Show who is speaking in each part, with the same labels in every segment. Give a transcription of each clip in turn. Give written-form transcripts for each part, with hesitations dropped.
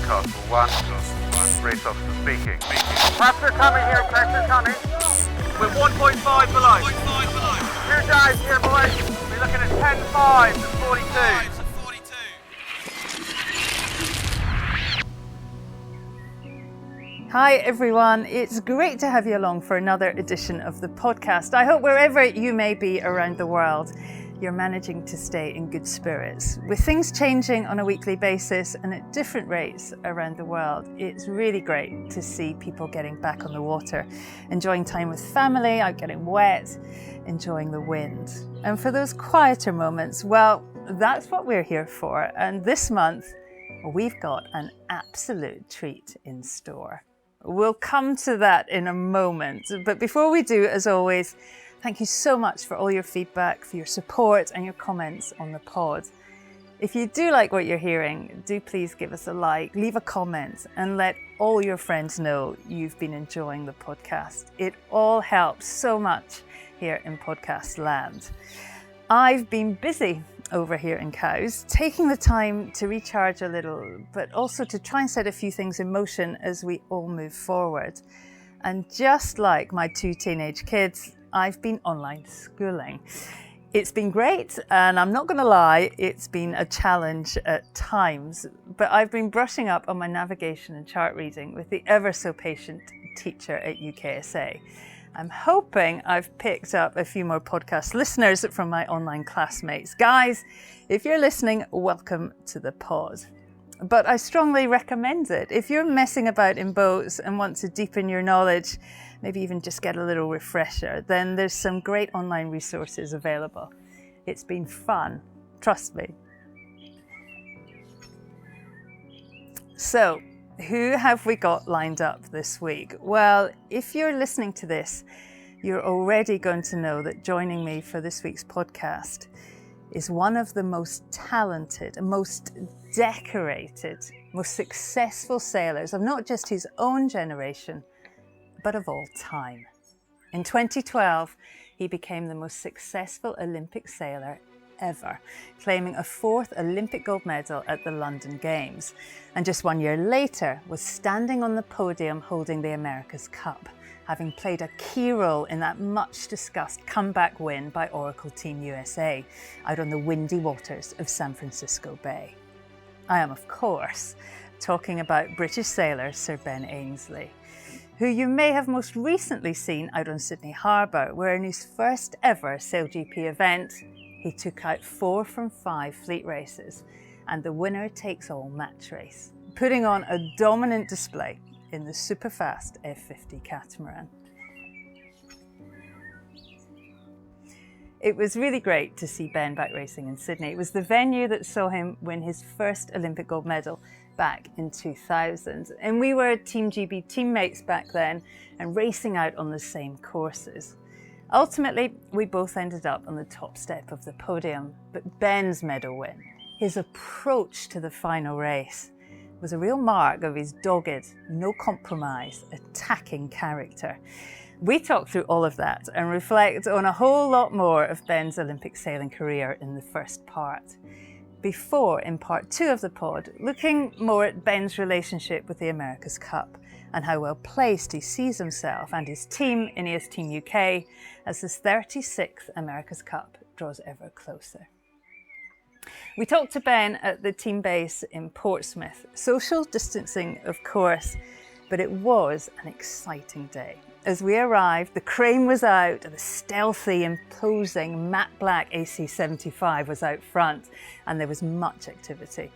Speaker 1: Newcastle 1, race officer speaking. Pressure coming here, pressure coming.
Speaker 2: We're 1.5 below.
Speaker 1: 2 dives here, boys. We're looking at 10.5 and 42.
Speaker 3: Hi everyone, it's great to have you along for another edition of the podcast. I hope wherever you may be around the world, you're managing to stay in good spirits. With things changing on a weekly basis and at different rates around the world, it's really great to see people getting back on the water, enjoying time with family, out getting wet, enjoying the wind. And for those quieter moments, well, that's what we're here for. And this month, we've got an absolute treat in store. We'll come to that in a moment, but before we do, as always, thank you so much for all your feedback, for your support and your comments on the pod. If you do like what you're hearing, do please give us a like, leave a comment and let all your friends know you've been enjoying the podcast. It all helps so much here in podcast land. I've been busy over here in Cowes, taking the time to recharge a little, but also to try and set a few things in motion as we all move forward. And just like my 2 teenage kids, I've been online schooling. It's been great, and I'm not going to lie, it's been a challenge at times, but I've been brushing up on my navigation and chart reading with the ever so patient teacher at UKSA. I'm hoping I've picked up a few more podcast listeners from my online classmates. Guys, if you're listening, welcome to the pod. But I strongly recommend it. If you're messing about in boats and want to deepen your knowledge, maybe even just get a little refresher, then there's some great online resources available. It's been fun, trust me. So, who have we got lined up this week? Well, if you're listening to this, you're already going to know that joining me for this week's podcast is one of the most talented, most decorated, most successful sailors of not just his own generation, but of all time. In 2012, he became the most successful Olympic sailor ever, claiming a 4th Olympic gold medal at the London Games. And just 1 year later, was standing on the podium holding the America's Cup, having played a key role in that much discussed comeback win by Oracle Team USA out on the windy waters of San Francisco Bay. I am, of course, talking about British sailor Sir Ben Ainslie, who you may have most recently seen out on Sydney Harbour, where in his first ever SailGP event, he took out 4 from 5 fleet races and the winner takes all match race, putting on a dominant display in the super fast F50 catamaran. It was really great to see Ben back racing in Sydney. It was the venue that saw him win his first Olympic gold medal back in 2000. And we were TeamGB teammates back then and racing out on the same courses. Ultimately, we both ended up on the top step of the podium, but Ben's medal win, his approach to the final race, was a real mark of his dogged, no compromise, attacking character. We talk through all of that and reflect on a whole lot more of Ben's Olympic sailing career in the first part. Before, in part 2 of the pod, looking more at Ben's relationship with the America's Cup and how well placed he sees himself and his team, Ineos Team UK, as this 36th America's Cup draws ever closer. We talked to Ben at the team base in Portsmouth. Social distancing, of course, but it was an exciting day. As we arrived, the crane was out, and the stealthy, imposing matte black AC-75 was out front, and there was much activity.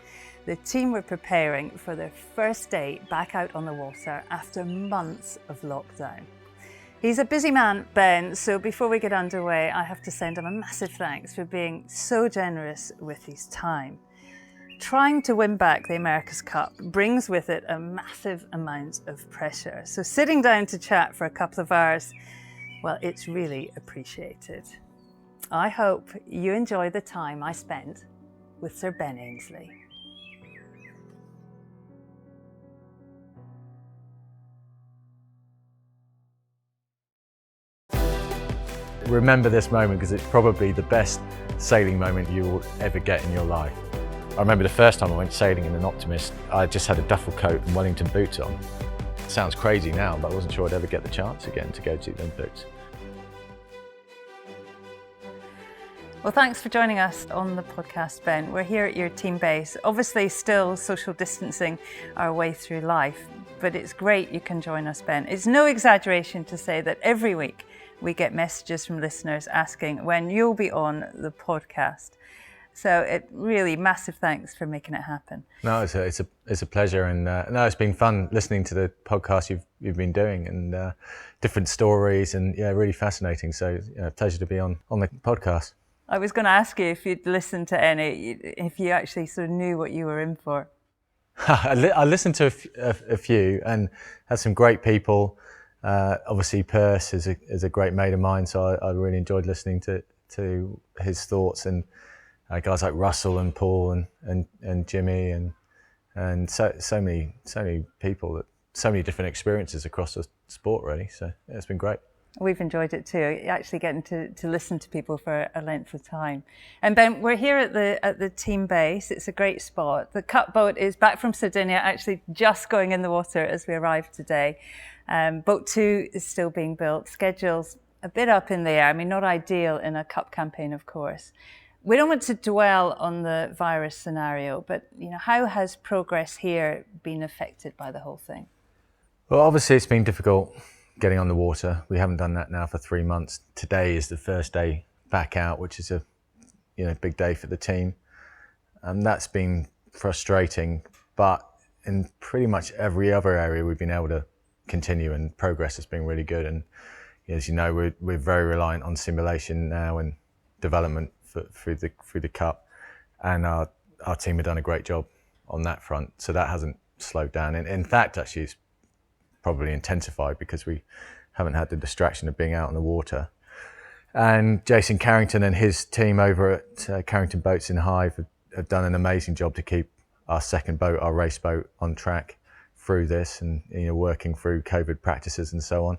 Speaker 3: The team were preparing for their first day back out on the water after months of lockdown. He's a busy man, Ben, so before we get underway, I have to send him a massive thanks for being so generous with his time. Trying to win back the America's Cup brings with it a massive amount of pressure. So sitting down to chat for a couple of hours, well, it's really appreciated. I hope you enjoy the time I spent with Sir Ben Ainslie.
Speaker 4: Remember this moment because it's probably the best sailing moment you will ever get in your life. I remember the first time I went sailing in an Optimist, I just had a duffel coat and Wellington boots on. It sounds crazy now, but I wasn't sure I'd ever get the chance again to go to the Olympics.
Speaker 3: Well, thanks for joining us on the podcast, Ben. We're here at your team base, obviously still social distancing our way through life, but it's great you can join us, Ben. It's no exaggeration to say that every week we get messages from listeners asking when you'll be on the podcast. So it really, massive thanks for making it happen.
Speaker 4: No, it's a pleasure, and no, it's been fun listening to the podcast you've been doing, and different stories, and yeah, really fascinating. So pleasure to be on the podcast.
Speaker 3: I was going to ask you if you'd listened to any, if you actually sort of knew what you were in for.
Speaker 4: I listened to a few and had some great people. Obviously, Perce is a great mate of mine, so I really enjoyed listening to his thoughts, and guys like Russell and Paul and Jimmy and so many people, so many different experiences across the sport, really. So yeah, it's been great.
Speaker 3: We've enjoyed it too, actually getting to listen to people for a length of time. And Ben, we're here at the team base. It's a great spot. The Cup boat is back from Sardinia, actually just going in the water as we arrived today. Boat 2 is still being built. Schedule's a bit up in the air. I mean, not ideal in a Cup campaign, of course. We don't want to dwell on the virus scenario, but how has progress here been affected by the whole thing?
Speaker 4: Well, obviously it's been difficult getting on the water. We haven't done that now for 3 months. Today is the first day back out, which is a big day for the team. And that's been frustrating, but in pretty much every other area we've been able to continue, and progress has been really good. And as you know, we're very reliant on simulation now and development through the Cup, and our team have done a great job on that front. So that hasn't slowed down. And in fact, actually, it's probably intensified because we haven't had the distraction of being out on the water. And Jason Carrington and his team over at Carrington Boats in Hive have done an amazing job to keep our second boat, our race boat, on track through this, and working through COVID practices and so on.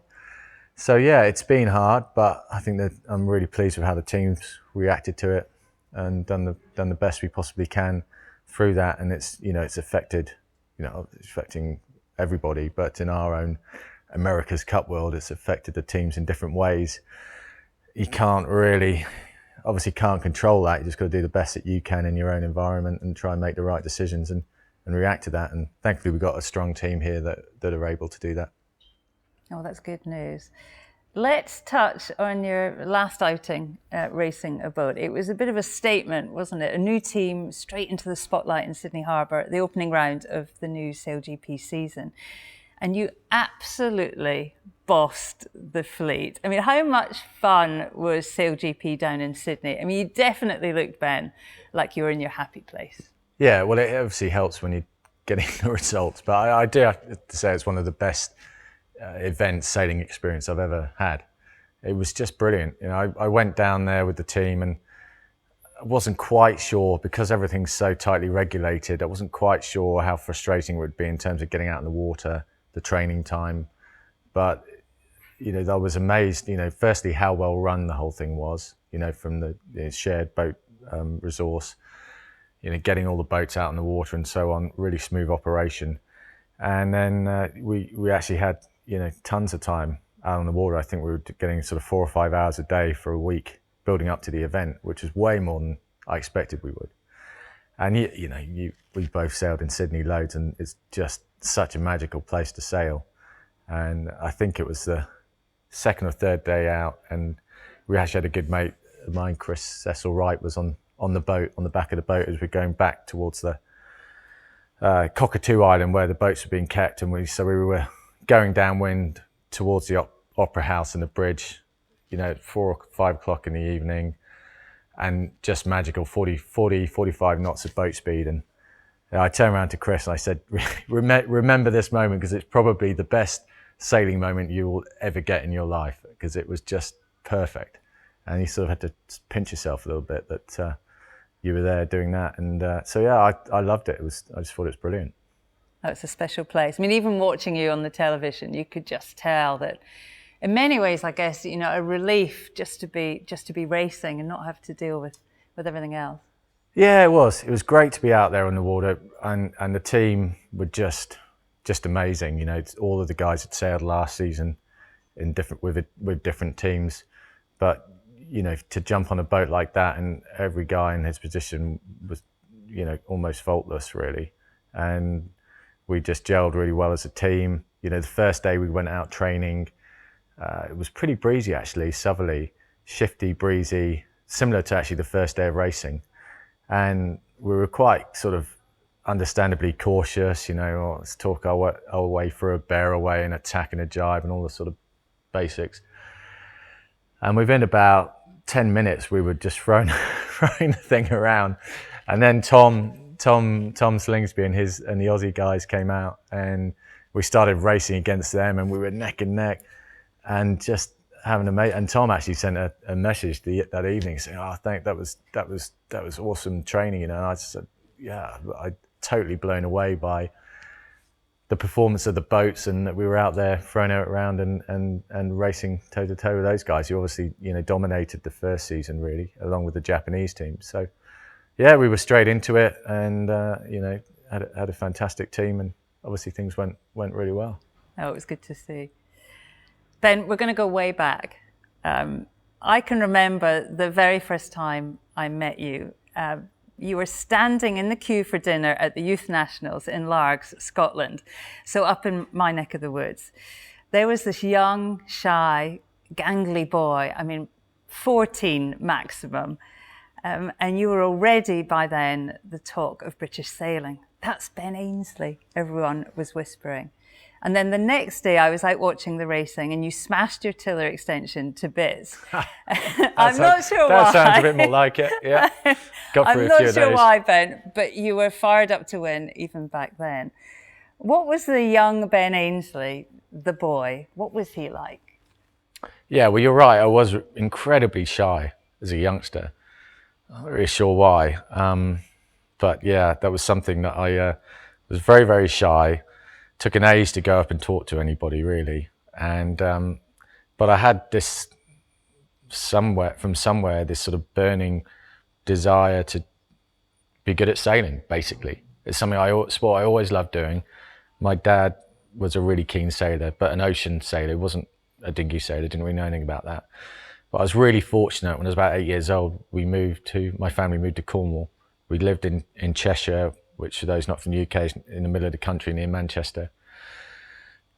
Speaker 4: So yeah, it's been hard, but I think that I'm really pleased with how the team's reacted to it and done the best we possibly can through that. And it's affected, it's affecting everybody, but in our own America's Cup world, it's affected the teams in different ways. You can't control that. You just got to do the best that you can in your own environment and try and make the right decisions and react to that. And thankfully, we've got a strong team here that are able to do that.
Speaker 3: Oh, that's good news. Let's touch on your last outing racing a boat. It was a bit of a statement, wasn't it? A new team straight into the spotlight in Sydney Harbour, the opening round of the new SailGP season. And you absolutely bossed the fleet. I mean, how much fun was SailGP down in Sydney? I mean, you definitely looked, Ben, like you were in your happy place. Yeah,
Speaker 4: well, it obviously helps when you're getting the results. But I do have to say it's one of the best sailing experience I've ever had. It was just brilliant. I went down there with the team, and I wasn't quite sure, because everything's so tightly regulated, I wasn't quite sure how frustrating it would be in terms of getting out in the water, the training time. But I was amazed, firstly how well run the whole thing was, from the shared boat resource, getting all the boats out in the water and so on, really smooth operation. And then we actually had tons of time out on the water. I think we were getting sort of 4 or 5 hours a day for a week building up to the event, which is way more than I expected we would. And we both sailed in Sydney loads, and it's just such a magical place to sail. And I think it was the second or third day out, and we actually had a good mate of mine, Chris Cecil Wright, was on the boat, on the back of the boat as we're going back towards the Cockatoo Island where the boats were being kept. And we were going downwind towards the Opera House and the bridge, at 4 or 5 o'clock in the evening, and just magical 45 knots of boat speed. And I turned around to Chris and I said, remember this moment, because it's probably the best sailing moment you will ever get in your life, because it was just perfect. And you sort of had to pinch yourself a little bit that you were there doing that. And I loved it. I just thought it was brilliant.
Speaker 3: That's a special place. I mean, even watching you on the television, you could just tell that in many ways, I guess, a relief just to be racing and not have to deal with everything else.
Speaker 4: Yeah, it was. It was great to be out there on the water, and the team were just amazing. You know, all of the guys had sailed last season in with different teams, but you know, to jump on a boat like that and every guy in his position was, you know, almost faultless really, and we just gelled really well as a team. You know, the first day we went out training, it was pretty breezy actually, southerly, shifty, breezy, similar to actually the first day of racing. And we were quite sort of understandably cautious, you know, oh, let's talk our way through a bear away and a tack and a jibe and all the sort of basics. And within about 10 minutes, we were just throwing the thing around. And then Tom Slingsby and the Aussie guys came out and we started racing against them and we were neck and neck and just having a mate. And Tom actually sent a message that evening saying, "Oh, I think that was awesome training," you know. And I just said, "Yeah, I totally blown away by the performance of the boats and that we were out there throwing it around and racing toe to toe with those guys who obviously, you know, dominated the first season really, along with the Japanese team." So, yeah, we were straight into it and you know, had a fantastic team and obviously things went really well.
Speaker 3: Oh, it was good to see. Ben, we're going to go way back. I can remember the very first time I met you. You were standing in the queue for dinner at the Youth Nationals in Largs, Scotland, so up in my neck of the woods. There was this young, shy, gangly boy, I mean, 14 maximum, and you were already by then the talk of British sailing. That's Ben Ainslie, everyone was whispering. And then the next day I was out watching the racing and you smashed your tiller extension to bits. I'm not sure why.
Speaker 4: That sounds a bit more like it, yeah. Got through
Speaker 3: I'm
Speaker 4: a few
Speaker 3: not
Speaker 4: of
Speaker 3: sure
Speaker 4: those.
Speaker 3: why, Ben, but you were fired up to win even back then. What was the young Ben Ainslie, the boy, what was he like?
Speaker 4: Yeah, well, you're right. I was incredibly shy as a youngster. I'm not really sure why. But yeah, that was something that I was very, very shy. Took an age to go up and talk to anybody really. And, but I had this somewhere, this sort of burning desire to be good at sailing, basically. It's something sport I always loved doing. My dad was a really keen sailor, but an ocean sailor, wasn't a dinghy sailor, didn't really know anything about that. But I was really fortunate when I was about 8 years old, my family moved to Cornwall. We lived in Cheshire, which for those not from the UK is in the middle of the country near Manchester.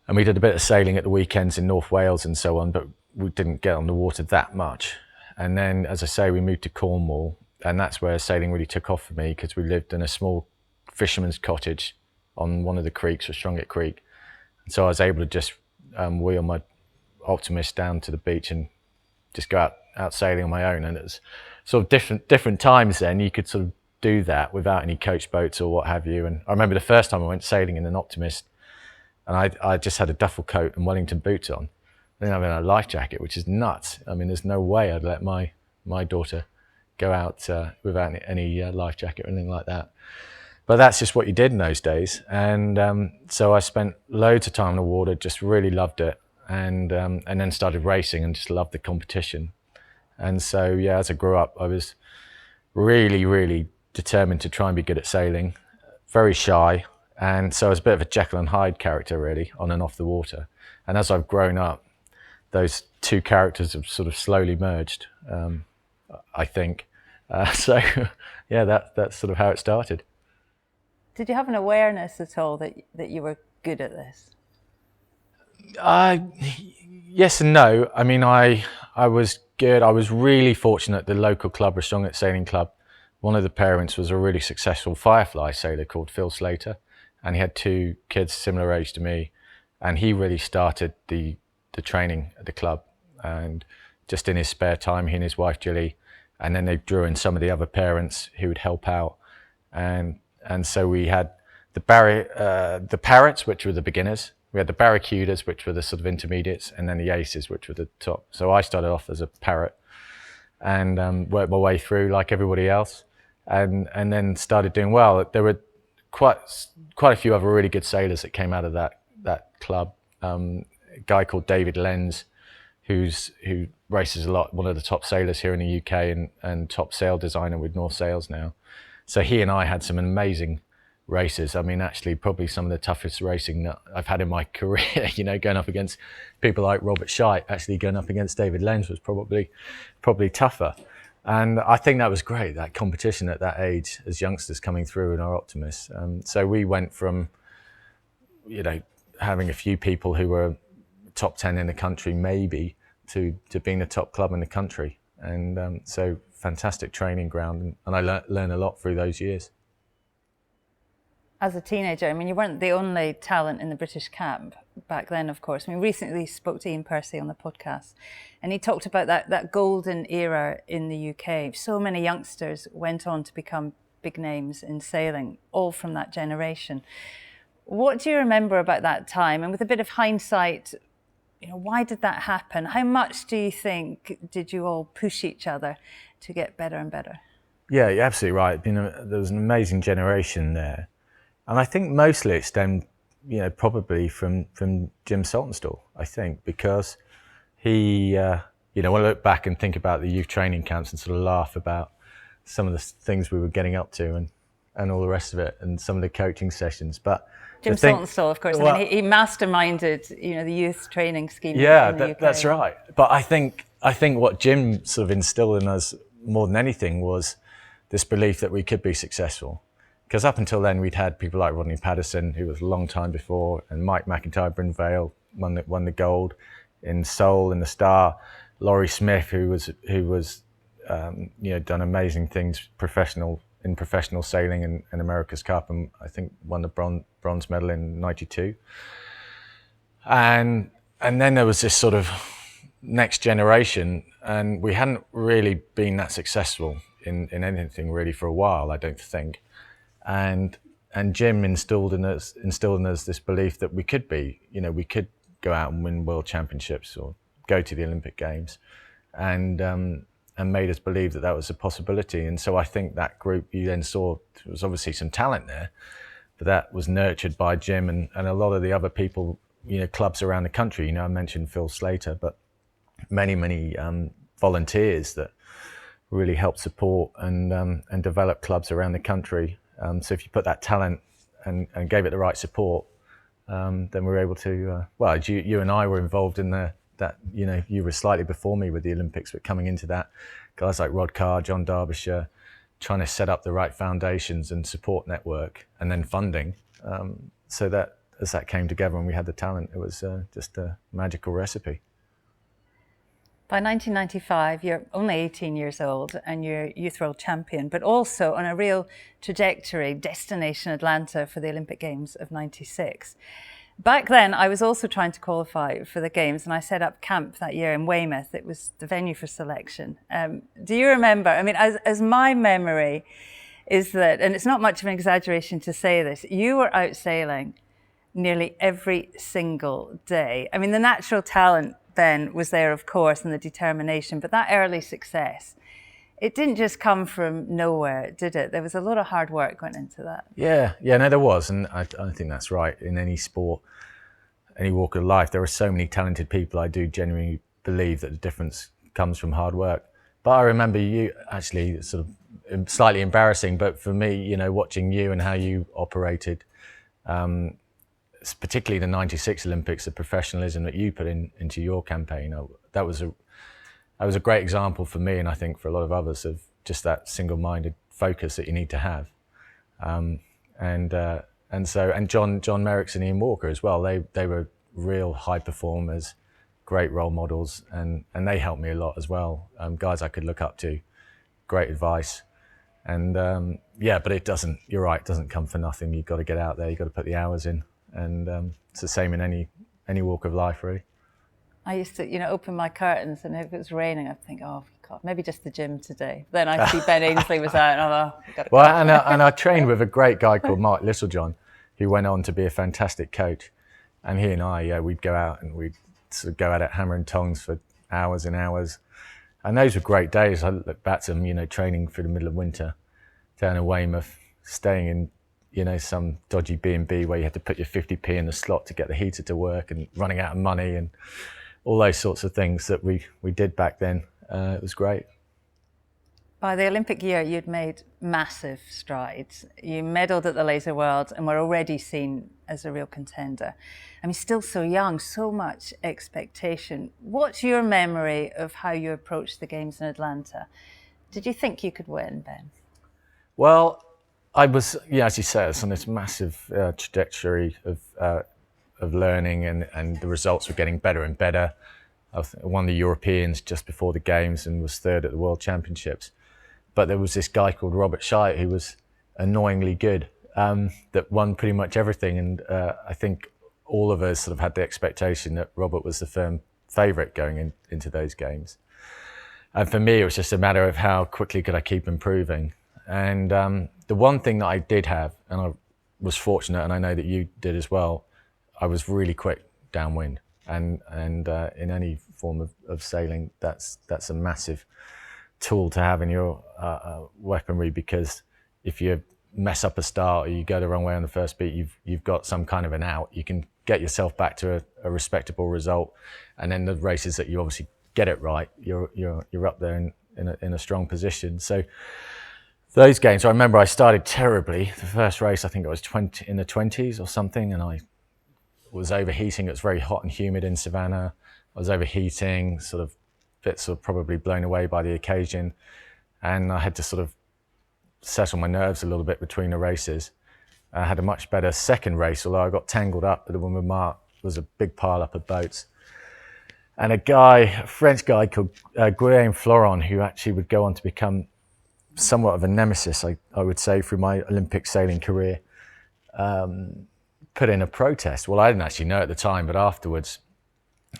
Speaker 4: And we did a bit of sailing at the weekends in North Wales and so on, but we didn't get on the water that much. And then, as I say, we moved to Cornwall, and that's where sailing really took off for me because we lived in a small fisherman's cottage on one of the creeks, Strongett Creek. And so I was able to just wheel my Optimist down to the beach and just go out sailing on my own. And it was sort of different times then. You could sort of do that without any coach boats or what have you. And I remember the first time I went sailing in an Optimist, and I just had a duffel coat and Wellington boots on. I didn't have a life jacket, which is nuts. I mean, there's no way I'd let my daughter go out without any life jacket or anything like that. But that's just what you did in those days. And so I spent loads of time on the water, just really loved it. And then started racing and just loved the competition. And so, yeah, as I grew up, I was really, really determined to try and be good at sailing, very shy. And so I was a bit of a Jekyll and Hyde character, really, on and off the water. And as I've grown up, those two characters have sort of slowly merged, I think. So, yeah, that's sort of how it started.
Speaker 3: Did you have an awareness at all that you were good at this?
Speaker 4: Yes and no. I mean, I was good. I was really fortunate. The local club, Strongett Sailing Club, one of the parents was a really successful Firefly sailor called Phil Slater, and he had two kids similar age to me, and he really started the training at the club. And just in his spare time, he and his wife Julie, and then they drew in some of the other parents who would help out, and so we had the parrots, which were the beginners. We had the barracudas, which were the sort of intermediates, and then the aces, which were the top. So I started off as a parrot and worked my way through like everybody else, and then started doing well. There were quite a few other really good sailors that came out of that club. A guy called David Lenz, who races a lot, one of the top sailors here in the UK and top sail designer with North Sails now. So he and I had some amazing races. I mean, actually, probably some of the toughest racing that I've had in my career. You know, going up against people like Robert Scheidt, actually going up against David Lenz was probably tougher. And I think that was great, that competition at that age as youngsters coming through in our optimists. So we went from, you know, having a few people who were top 10 in the country, maybe, to being the top club in the country. And so fantastic training ground. And I learned a lot through those years.
Speaker 3: As a teenager, I mean, you weren't the only talent in the British camp back then, of course. I mean, recently spoke to Ian Percy on the podcast, and he talked about that golden era in the UK. So many youngsters went on to become big names in sailing, all from that generation. What do you remember about that time? And with a bit of hindsight, you know, why did that happen? How much do you think did you all push each other to get better and better?
Speaker 4: Yeah, you're absolutely right. You know, there was an amazing generation there. And I think mostly it stemmed, you know, probably from Jim Saltonstall, I think, because he, you know, when I look back and think about the youth training camps and sort of laugh about some of the things we were getting up to and all the rest of it and some of the coaching sessions. But
Speaker 3: Jim Saltonstall, of course, well, I mean, he masterminded, you know, the youth training scheme in the UK.
Speaker 4: That's right. But I think what Jim sort of instilled in us more than anything was this belief that we could be successful. Because up until then, we'd had people like Rodney Patterson, who was a long time before, and Mike McIntyre Bryn Vale won the gold in Seoul in the Star. Laurie Smith, who was you know, done amazing things in professional sailing in America's Cup, and I think won the bronze medal in '92. And then there was this sort of next generation, and we hadn't really been that successful in anything really for a while, I don't think. And Jim instilled in us this belief that we could be, you know, we could go out and win world championships or go to the Olympic Games, and made us believe that was a possibility. And so I think that group you then saw, there was obviously some talent there, but that was nurtured by Jim and a lot of the other people, you know, clubs around the country. You know, I mentioned Phil Slater, but many volunteers that really helped support and develop clubs around the country. So if you put that talent and gave it the right support, then we were able to, well, you and I were involved in that, you know, you were slightly before me with the Olympics, but coming into that, guys like Rod Carr, John Derbyshire, trying to set up the right foundations and support network and then funding. So that as that came together and we had the talent, it was just a magical recipe.
Speaker 3: By 1995, you're only 18 years old and you're youth world champion, but also on a real trajectory, destination Atlanta for the Olympic Games of '96. Back then, I was also trying to qualify for the Games, and I set up camp that year in Weymouth. It was the venue for selection. Do you remember? I mean, as my memory is that, and it's not much of an exaggeration to say this, you were out sailing nearly every single day. I mean, the natural talent then was there, of course, and the determination, but that early success, it didn't just come from nowhere, did it? There was a lot of hard work went into that.
Speaker 4: Yeah, no, there was, and I think that's right. In any sport, any walk of life, there are so many talented people. I do genuinely believe that the difference comes from hard work. But I remember you, actually, sort of slightly embarrassing, but for me, you know, watching you and how you operated, particularly the '96 Olympics, the professionalism that you put into your campaign, that was a great example for me, and I think for a lot of others, of just that single-minded focus that you need to have. And John Merrickson and Ian Walker as well. They were real high performers, great role models, and they helped me a lot as well. Guys I could look up to, great advice. And yeah, but it doesn't. You're right. It doesn't come for nothing. You've got to get out there. You've got to put the hours in. And it's the same in any walk of life, really.
Speaker 3: I used to, you know, open my curtains, and if it was raining, I'd think, oh God, maybe just the gym today. Then I'd see Ben Ainslie was out, and I'm like,
Speaker 4: well, and I trained with a great guy called Mark Littlejohn, who went on to be a fantastic coach. And he and I, we'd go out and we'd sort of go at it hammer and tongs for hours and hours. And those were great days. I look back to them, you know, training through the middle of winter down in Weymouth, staying in, you know, some dodgy B&B where you had to put your 50p in the slot to get the heater to work, and running out of money and all those sorts of things that we did back then. It was great.
Speaker 3: By the Olympic year, you'd made massive strides. You medalled at the Laser World and were already seen as a real contender. I mean, still so young, so much expectation. What's your memory of how you approached the Games in Atlanta? Did you think you could win, Ben?
Speaker 4: Well, I was, yeah, as you say, it's on this massive trajectory of learning, and the results were getting better and better. I won the Europeans just before the Games and was third at the World Championships. But there was this guy called Robert Scheidt who was annoyingly good, that won pretty much everything. And I think all of us sort of had the expectation that Robert was the firm favourite going into those Games. And for me, it was just a matter of how quickly could I keep improving. And the one thing that I did have, and I was fortunate, and I know that you did as well, I was really quick downwind. And in any form of sailing, that's a massive tool to have in your weaponry, because if you mess up a start or you go the wrong way on the first beat, you've got some kind of an out. You can get yourself back to a respectable result, and then the races that you obviously get it right, you're up there in a strong position. So those Games, I remember I started terribly. The first race, I think it was in the 20s or something, and I was overheating. It was very hot and humid in Savannah. I was overheating, sort of bits of probably blown away by the occasion, and I had to sort of settle my nerves a little bit between the races. I had a much better second race, although I got tangled up with the woman mark. There was a big pile up of boats, and a French guy called Guillaume Floron, who actually would go on to become somewhat of a nemesis, I would say, through my Olympic sailing career, put in a protest. Well, I didn't actually know at the time, but afterwards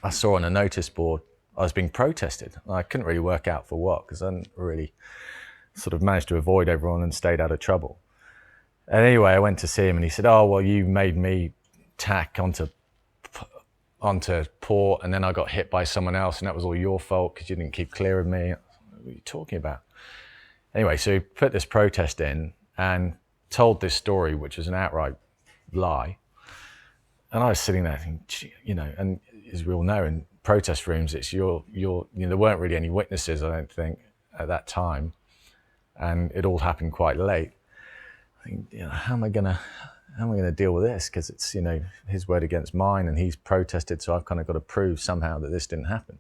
Speaker 4: I saw on a notice board I was being protested. I couldn't really work out for what, because I hadn't really sort of managed to avoid everyone and stayed out of trouble. And anyway, I went to see him and he said, "Oh, well, you made me tack onto port, and then I got hit by someone else, and that was all your fault because you didn't keep clear of me." What are you talking about? Anyway, so he put this protest in and told this story, which was an outright lie. And I was sitting there thinking, you know, and as we all know, in protest rooms, it's there weren't really any witnesses, I don't think, at that time, and it all happened quite late. I think, you know, how am I gonna deal with this? Because it's, you know, his word against mine, and he's protested, so I've kind of got to prove somehow that this didn't happen.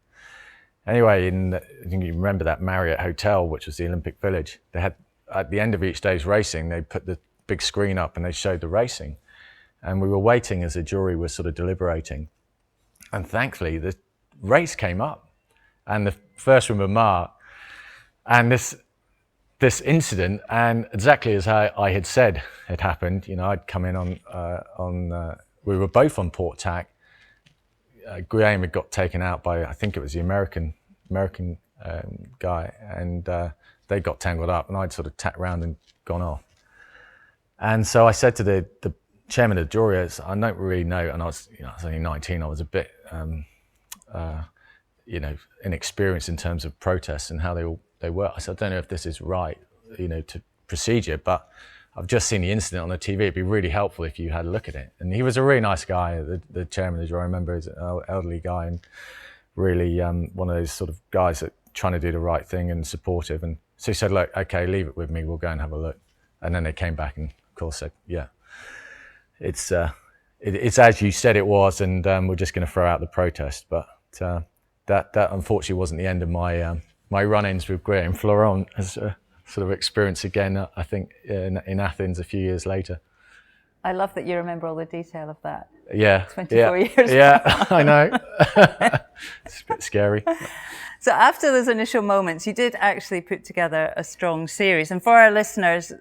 Speaker 4: Anyway, I think you remember that Marriott Hotel, which was the Olympic Village. They had, at the end of each day's racing, they put the big screen up and they showed the racing. And we were waiting as the jury was sort of deliberating. And thankfully, the race came up, and the first one was marked. And this incident, and exactly as I had said had happened, you know, I'd come in we were both on port tack. Guillaume had got taken out by, I think it was the American guy, and they got tangled up, and I'd sort of tacked around and gone off. And so I said to the chairman of the jury, I don't really know, and I was only 19. I was a bit, inexperienced in terms of protests and how they work. I said, I don't know if this is right, you know, to procedure, but I've just seen the incident on the TV. It'd be really helpful if you had a look at it. And he was a really nice guy, the chairman of the jury. I remember he's an elderly guy, and really one of those sort of guys that trying to do the right thing and supportive. And so he said, "Look, okay, leave it with me. We'll go and have a look." And then they came back and, of course, said, "Yeah, it's as you said it was, and we're just going to throw out the protest." But that unfortunately wasn't the end of my my run-ins with Guillaume Floron as a sort of experience again, I think, in Athens a few years later.
Speaker 3: I love that you remember all the detail of that.
Speaker 4: Yeah.
Speaker 3: 24 years.
Speaker 4: Yeah, I know. It's a bit scary.
Speaker 3: So after those initial moments, you did actually put together a strong series. And for our listeners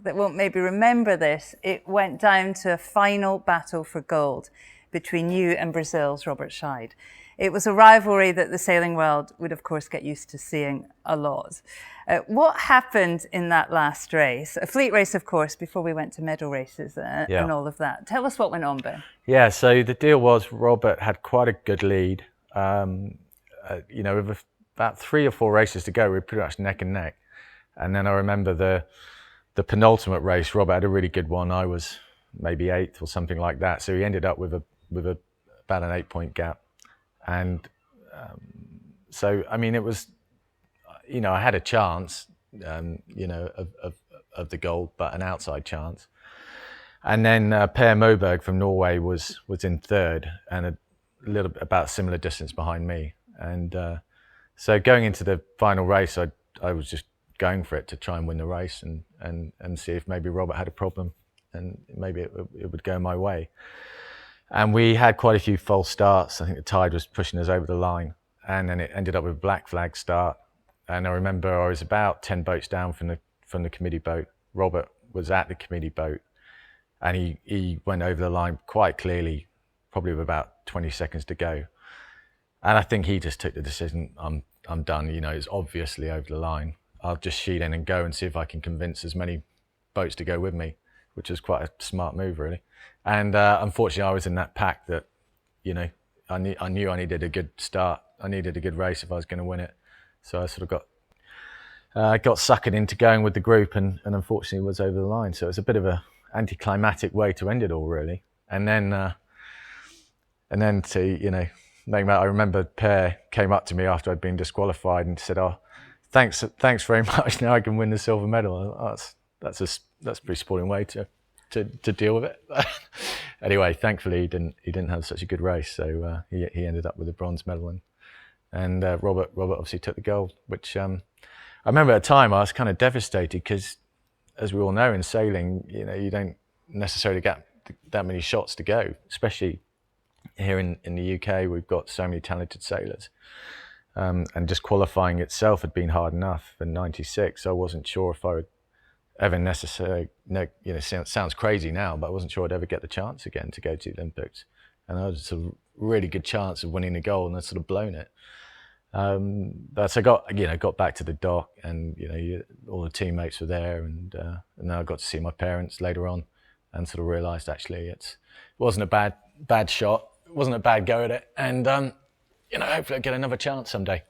Speaker 3: that won't maybe remember this, it went down to a final battle for gold between you and Brazil's Robert Scheidt. It was a rivalry that the sailing world would, of course, get used to seeing a lot. What happened in that last race? A fleet race, of course, before we went to medal races and all of that. Tell us what went on, Ben. Yeah,
Speaker 4: so the deal was Robert had quite a good lead. With about 3 or 4 races to go, we were pretty much neck and neck. And then I remember the penultimate race, Robert had a really good one. I was maybe 8th or something like that. So he ended up with about an 8-point gap. And so, I mean, it was, you know, I had a chance of the gold, but an outside chance. And then Per Moberg from Norway was in third and a little bit about similar distance behind me. And so going into the final race, I was just going for it to try and win the race and see if maybe Robert had a problem and maybe it would go my way. And we had quite a few false starts. I think the tide was pushing us over the line, and then it ended up with a black flag start. And I remember I was about 10 boats down from the committee boat. Robert was at the committee boat, and he went over the line quite clearly, probably with about 20 seconds to go. And I think he just took the decision, I'm done, it's obviously over the line. I'll just sheet in and go and see if I can convince as many boats to go with me, which was quite a smart move, really. And unfortunately, I was in that pack that, I knew I needed a good start. I needed a good race if I was going to win it. So I sort of got suckered into going with the group and unfortunately was over the line. So it was a bit of a anticlimactic way to end it all, really. And then to, make that, I remember Per came up to me after I'd been disqualified and said, "Oh, thanks very much. Now I can win the silver medal." Oh, that's a pretty sporting way to deal with it. Anyway, thankfully he didn't have such a good race, so he ended up with a bronze medal, and Robert obviously took the gold. Which I remember at the time I was kind of devastated because, as we all know in sailing, you don't necessarily get that many shots to go, especially here in the UK. We've got so many talented sailors, and just qualifying itself had been hard enough in '96. I wasn't sure if I would ever necessarily, sounds crazy now, but I wasn't sure I'd ever get the chance again to go to the Olympics. And I had a sort of really good chance of winning the gold, and I'd sort of blown it. But so I got back to the dock, and all the teammates were there, and then I got to see my parents later on, and sort of realised actually it wasn't a bad shot, it wasn't a bad go at it, and hopefully I'll get another chance someday.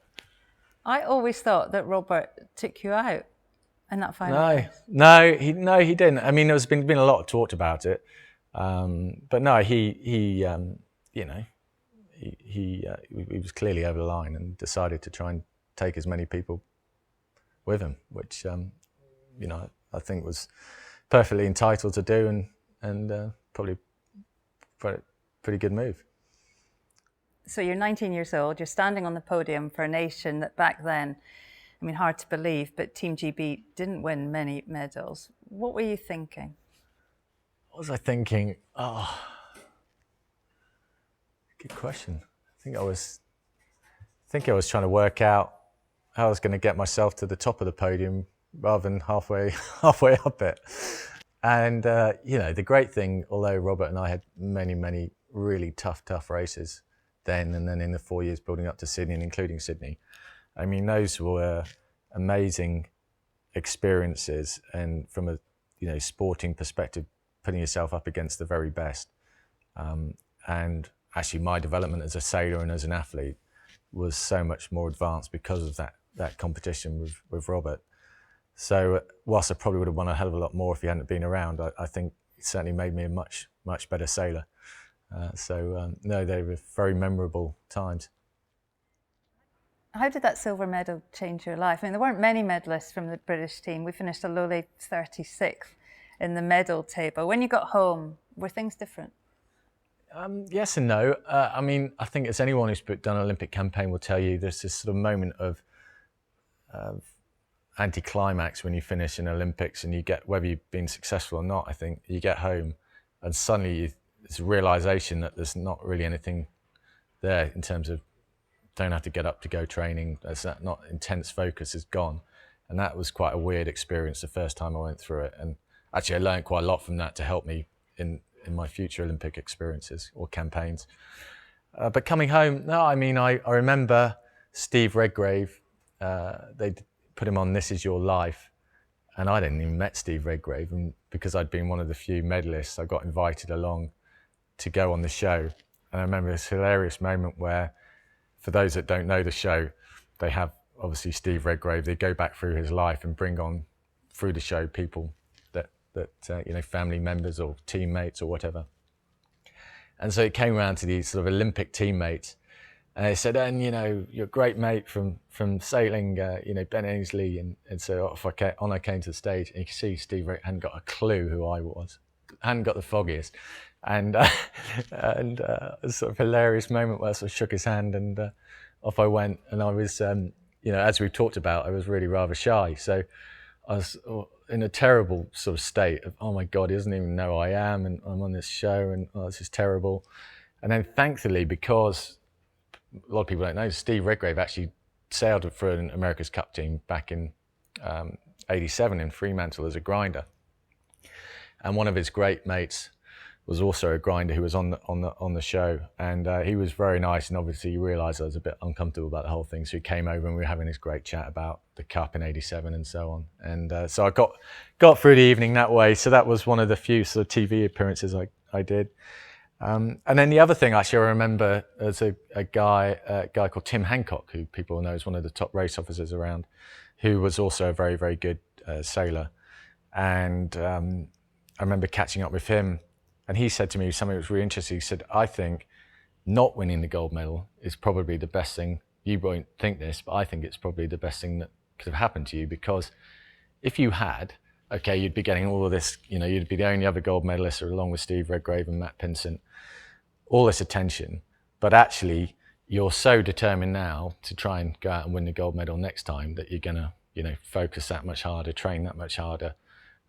Speaker 3: I always thought that Robert took you out in that final race.
Speaker 4: No, he didn't. I mean, there's been a lot talked about it, but no, he was clearly over the line and decided to try and take as many people with him, which I think was perfectly entitled to do, and probably pretty good move.
Speaker 3: So you're 19 years old, you're standing on the podium for a nation that back then, I mean, hard to believe, but TeamGB didn't win many medals. What were you thinking?
Speaker 4: What was I thinking? Oh, good question. I think I was trying to work out how I was going to get myself to the top of the podium rather than halfway up it. And the great thing, although Robert and I had many really tough races then, and then in the 4 years building up to Sydney and including Sydney, I mean, those were amazing experiences, and from a sporting perspective, putting yourself up against the very best. And actually, my development as a sailor and as an athlete was so much more advanced because of that competition with Robert. So whilst I probably would have won a hell of a lot more if he hadn't been around, I think it certainly made me a much better sailor. No, they were very memorable times.
Speaker 3: How did that silver medal change your life? I mean, there weren't many medalists from the British team. We finished a lowly 36th in the medal table. When you got home, were things different?
Speaker 4: Yes and no. I mean, I think as anyone who's done an Olympic campaign will tell you, there's this sort of moment of anticlimax when you finish in Olympics and you get, whether you've been successful or not, I think you get home and suddenly it's a realisation that there's not really anything there in terms of don't have to get up to go training. That's not intense focus is gone. And that was quite a weird experience the first time I went through it. And actually I learned quite a lot from that to help me in my future Olympic experiences or campaigns. But coming home, no, I mean, I remember Steve Redgrave, they put him on This Is Your Life. And I hadn't even met Steve Redgrave. And because I'd been one of the few medalists, I got invited along to go on the show. And I remember this hilarious moment where, for those that don't know the show, they have obviously Steve Redgrave. They go back through his life and bring on through the show people that family members or teammates or whatever. And so it came around to these sort of Olympic teammates, And they said, and you're a great mate from sailing, Ben Ainslie. And so off I came to the stage, and you can see Steve hadn't got a clue who I was, hadn't got the foggiest. And a sort of hilarious moment where I sort of shook his hand, and off I went. And I was, as we talked about, I was really rather shy. So I was in a terrible sort of state of, oh my God, he doesn't even know who I am, and I'm on this show, and this is terrible. And then thankfully, because a lot of people don't know, Steve Redgrave actually sailed for an America's Cup team back in '87 in Fremantle as a grinder. And one of his great mates was also a grinder who was on the show, and he was very nice, and obviously he realised I was a bit uncomfortable about the whole thing, so he came over and we were having this great chat about the Cup in '87 and so on. And so I got through the evening that way. So that was one of the few sort of TV appearances I did. And then the other thing, actually, I remember as a guy called Tim Hancock, who people know is one of the top race officers around, who was also a very, very good sailor. And I remember catching up with him, and he said to me something that was really interesting. He said, I think not winning the gold medal is probably the best thing. You won't think this, but I think it's probably the best thing that could have happened to you, because if you had, okay, you'd be getting all of this, you'd be the only other gold medalist along with Steve Redgrave and Matt Pinsent, all this attention, but actually you're so determined now to try and go out and win the gold medal next time that you're gonna, focus that much harder, train that much harder,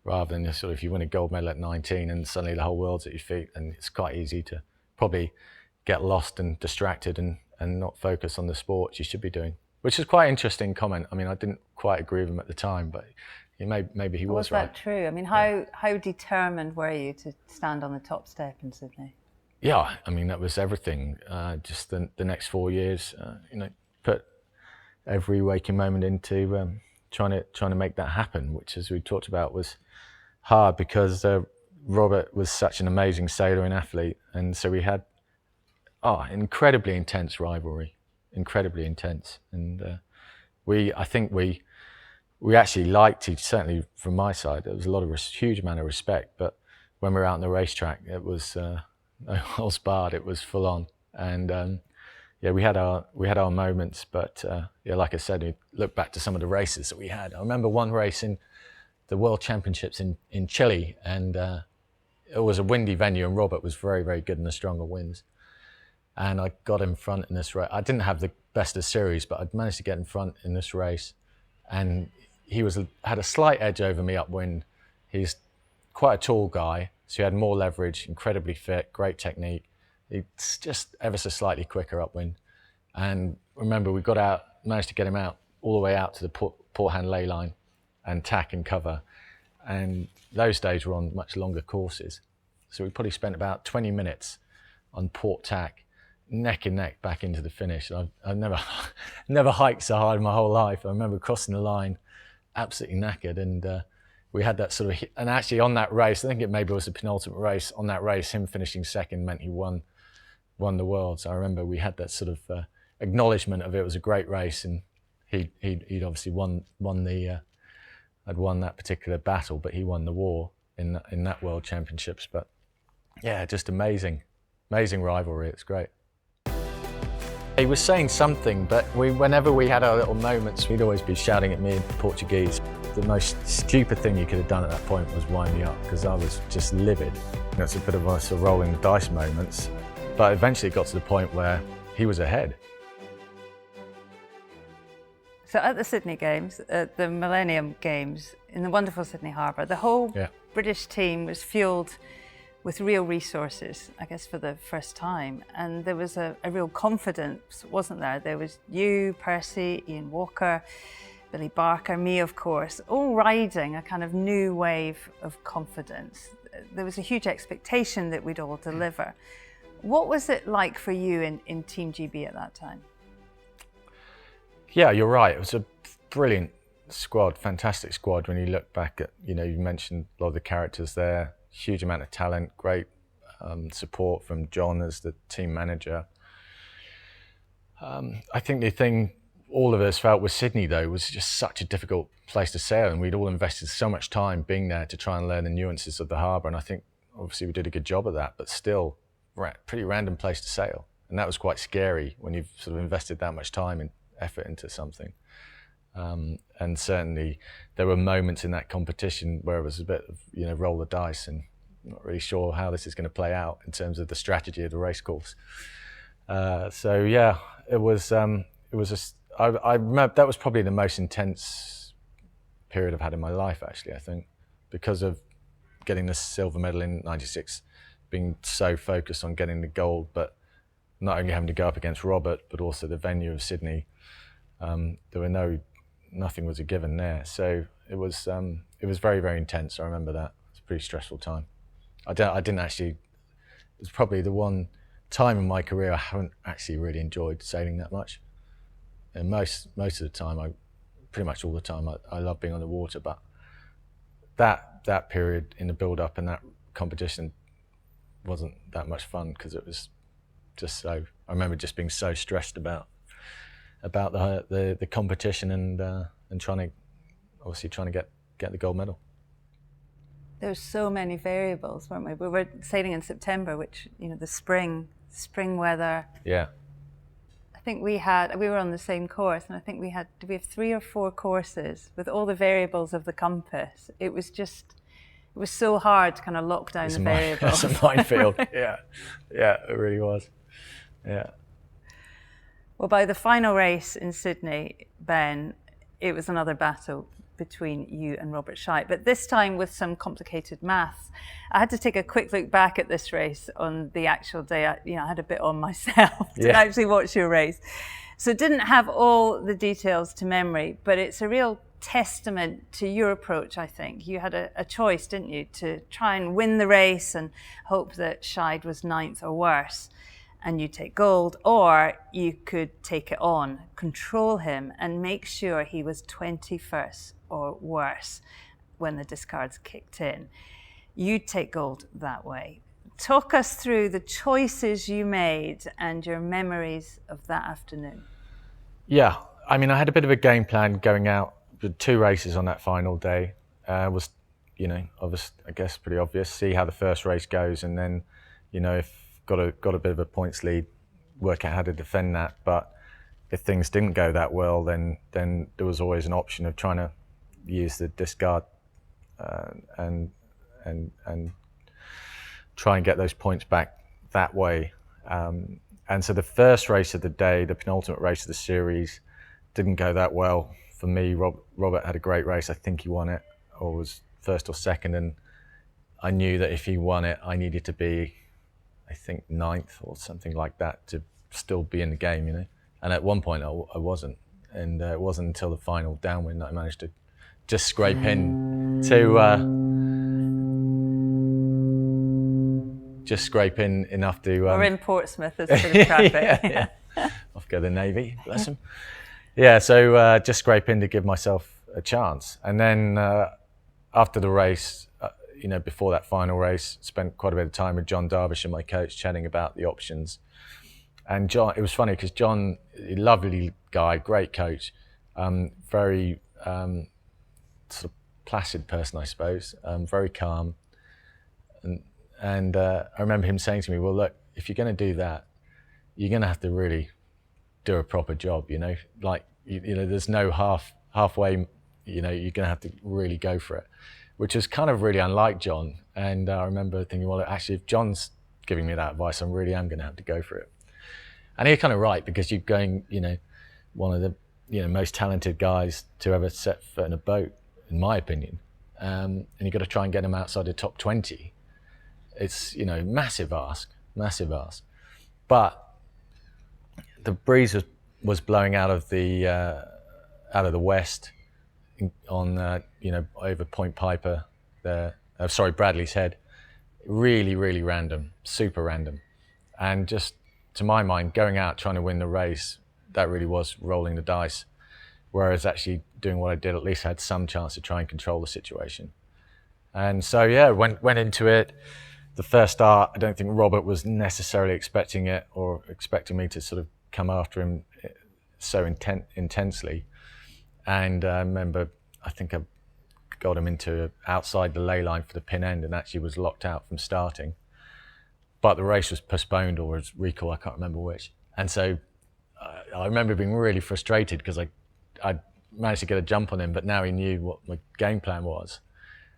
Speaker 4: rather than just sort of, if you win a gold medal at 19 and suddenly the whole world's at your feet, and it's quite easy to probably get lost and distracted and not focus on the sports you should be doing, which is quite an interesting comment. I mean, I didn't quite agree with him at the time, but maybe he was right.
Speaker 3: Was that true? I mean, how determined were you to stand on the top step in Sydney?
Speaker 4: Yeah, I mean, that was everything. Just the next 4 years, put every waking moment into trying to make that happen, which, as we talked about, was hard because Robert was such an amazing sailor and athlete, and so we had incredibly intense rivalry, incredibly intense, and I think we actually liked each. Certainly from my side, there was a lot of huge amount of respect, but when we were out on the racetrack, it was no holds barred. It was full on, and we had our moments. But like I said, we look back to some of the races that we had. I remember one race in the World Championships in Chile, and it was a windy venue, and Robert was very, very good in the stronger winds. And I got in front in this race. I didn't have the best of series, but I'd managed to get in front in this race, and he had a slight edge over me upwind. He's quite a tall guy, so he had more leverage, incredibly fit, great technique. It's just ever so slightly quicker upwind. And remember, we managed to get him out all the way out to the port hand ley line and tack and cover. And those days were on much longer courses. So we probably spent about 20 minutes on port tack, neck and neck back into the finish. I've never hiked so hard in my whole life. I remember crossing the line absolutely knackered, and we had that sort of, and actually on that race, I think it maybe was the penultimate race, on that race, him finishing second meant he won the world. So I remember we had that sort of acknowledgement of it was a great race, and he'd obviously had won that particular battle, but he won the war in that World Championships. But yeah, just amazing rivalry. It's great. He was saying something, but whenever we had our little moments, he'd always be shouting at me in Portuguese. The most stupid thing you could have done at that point was wind me up, because I was just livid. It's a bit of a sort of rolling the dice moments, but eventually it got to the point where he was ahead.
Speaker 3: So at the Sydney Games, the Millennium Games, in the wonderful Sydney Harbour, the whole British team was fueled with real resources, I guess, for the first time. And there was a real confidence, wasn't there? There was you, Percy, Ian Walker, Billy Barker, me, of course, all riding a kind of new wave of confidence. There was a huge expectation that we'd all deliver. What was it like for you in Team GB at that time?
Speaker 4: Yeah, you're right. It was a brilliant squad, fantastic squad. When you look back at, you mentioned a lot of the characters there, huge amount of talent, great support from John as the team manager. I think the thing all of us felt with Sydney, though, was just such a difficult place to sail, and we'd all invested so much time being there to try and learn the nuances of the harbour, and I think obviously we did a good job of that, but still, pretty random place to sail. And that was quite scary when you've sort of invested that much time and effort into something. And certainly there were moments in that competition where it was a bit of, roll the dice and not really sure how this is going to play out in terms of the strategy of the race course. So yeah, it was I remember that was probably the most intense period I've had in my life, actually, I think, because of getting the silver medal in '96, being so focused on getting the gold, but not only having to go up against Robert, but also the venue of Sydney. Nothing was a given there. So it was very, very intense. I remember that. It was a pretty stressful time. I didn't actually, it was probably the one time in my career I haven't actually really enjoyed sailing that much. And most of the time, pretty much all the time, I love being on the water, but that period in the build-up and that competition wasn't that much fun because it was just so. I remember just being so stressed about the competition and trying to get the gold medal.
Speaker 3: There's so many variables, weren't we? We were sailing in September, which the spring weather.
Speaker 4: Yeah.
Speaker 3: I think we were on the same course, and I think did we have 3 or 4 courses with all the variables of the compass? It was so hard to kind of lock down the variables.
Speaker 4: It's a minefield. Yeah, it really was. Yeah.
Speaker 3: Well, by the final race in Sydney, Ben, it was another battle between you and Robert Scheidt, but this time with some complicated maths. I had to take a quick look back at this race on the actual day. I had a bit on myself to actually watch your race. So didn't have all the details to memory, but it's a real testament to your approach, I think. You had a choice, didn't you, to try and win the race and hope that Scheidt was 9th or worse and you take gold, or you could take it on, control him and make sure he was 21st or worse when the discards kicked in. You'd take gold that way. Talk us through the choices you made and your memories of that afternoon.
Speaker 4: Yeah, I mean, I had a bit of a game plan going out with 2 races on that final day. Was, I guess pretty obvious. See how the first race goes, and then, if got a bit of a points lead, work out how to defend that. But if things didn't go that well, then there was always an option of trying to use the discard and try and get those points back that way. And so the first race of the day, the penultimate race of the series, didn't go that well for me. Robert had a great race. I think he won it, or was first or second, and I knew that if he won it, I needed to be, I think, 9th or something like that to still be in the game, And at one point I wasn't, and it wasn't until the final downwind that I managed to just scrape in enough to.
Speaker 3: We're in Portsmouth, there's a bit of traffic.
Speaker 4: yeah. Off go the Navy, bless him. Yeah, so just scrape in to give myself a chance, and then after the race. Before that final race, spent quite a bit of time with John Derbyshire, my coach, chatting about the options. And John, it was funny because John, a lovely guy, great coach, very sort of placid person, I suppose, very calm. And I remember him saying to me, well, look, if you're going to do that, you're going to have to really do a proper job, there's no halfway, you're going to have to really go for it. Which is kind of really unlike John. And I remember thinking, well, actually, if John's giving me that advice, I really am going to have to go for it. And you're kind of right, because you're going, one of the most talented guys to ever set foot in a boat, in my opinion. And you've got to try and get him outside the top 20. It's, massive ask. But the breeze was blowing out of the west. On over Point Piper there, Bradley's Head, really random, super random, and just to my mind, going out trying to win the race, that really was rolling the dice, whereas actually doing what I did at least had some chance to try and control the situation. And so went into it. The first start, I don't think Robert was necessarily expecting it or expecting me to sort of come after him so intensely. And I remember, I think I got him into outside the ley line for the pin end and actually was locked out from starting. but the race was postponed or was recall, I can't remember which. And so I remember being really frustrated because I managed to get a jump on him, but now he knew what my game plan was.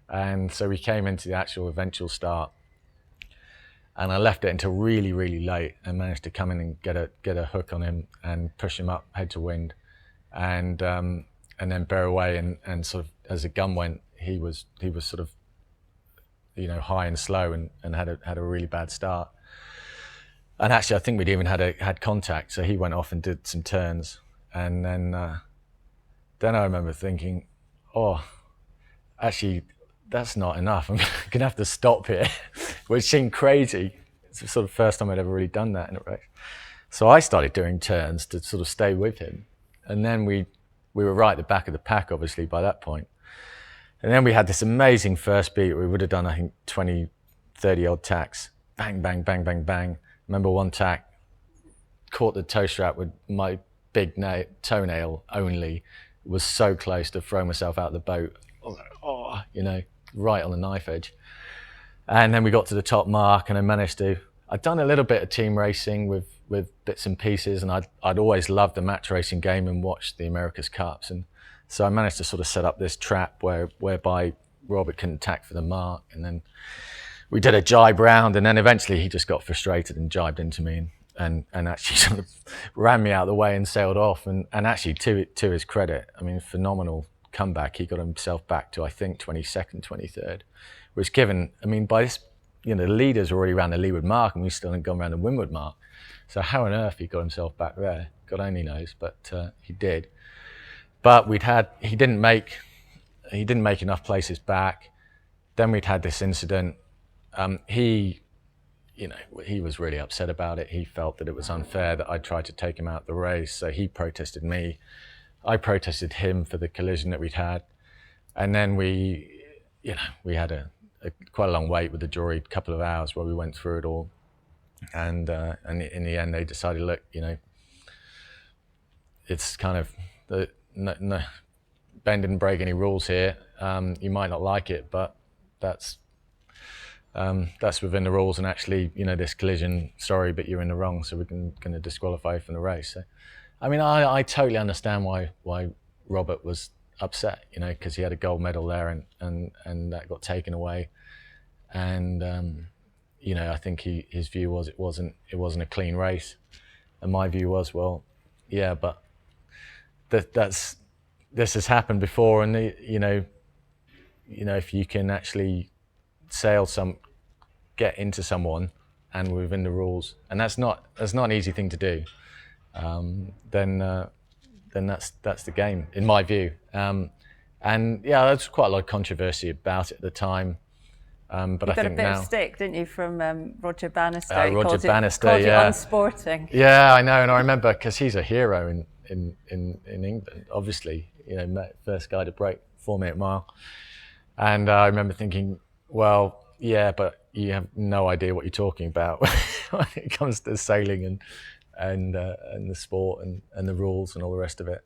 Speaker 4: And so we came into the actual eventual start, and I left it until really, really late and managed to come in and get a hook on him and push him up head to wind, and then bear away, and sort of as the gun went, he was sort of, you know, high and slow and had a really bad start. And actually I think we'd even had contact, so he went off and did some turns, and then I remember thinking, oh, actually that's not enough. I'm gonna have to stop here, which seemed crazy. It's the sort of first time I'd ever really done that in a race. So I started doing turns to sort of stay with him, and then we were right at the back of the pack, obviously, by that point. And then we had this amazing first beat. We would have done, I think, 20, 30 odd tacks. Bang, bang, bang, bang, bang. Remember one tack, caught the toe strap with my big toenail only. Was so close to throw myself out of the boat. I was like, oh, you know, right on the knife edge. And then we got to the top mark, and I managed to, I'd done a little bit of team racing with bits and pieces, and I'd always loved the match racing game and watched the America's Cups. And so I managed to sort of set up this trap whereby Robert couldn't tack for the mark. And then we did a jibe round, and then eventually he just got frustrated and jibed into me and actually sort of ran me out of the way and sailed off. And actually, to his credit, I mean, phenomenal comeback. He got himself back to, I think, 22nd, 23rd, which given, I mean, by this, you know, the leaders were already around the leeward mark and we still hadn't gone around the windward mark. So how on earth he got himself back there, God only knows, but he did. But he didn't make enough places back. Then we'd had this incident. He was really upset about it. He felt that it was unfair that I tried to take him out of the race. So he protested me. I protested him for the collision that we'd had. And then we had quite a long wait with the jury, a couple of hours where we went through it all. And in the end, they decided, look, you know, it's kind of no, Ben didn't break any rules here. You might not like it, but that's within the rules. And actually, you know, this collision, sorry, but you're in the wrong, so we're going to disqualify you from the race. So, I mean, I totally understand why Robert was upset, you know, because he had a gold medal there and that got taken away. And you know, I think his view was it wasn't a clean race, and my view was, well, yeah, but this has happened before, and you know, if you can actually get into someone and within the rules, and that's not an easy thing to do, then that's the game, in my view. And yeah, there's quite a lot of controversy about it at the time. But I think now... You got a bit of stick,
Speaker 3: didn't you, from Roger Bannister?
Speaker 4: Roger Bannister,
Speaker 3: called
Speaker 4: yeah.
Speaker 3: You unsporting.
Speaker 4: Yeah, I know, and I remember, because he's a hero in England, obviously, you know, first guy to break 4-minute mile. And I remember thinking, well, yeah, but you have no idea what you're talking about when it comes to sailing and the sport and the rules and all the rest of it.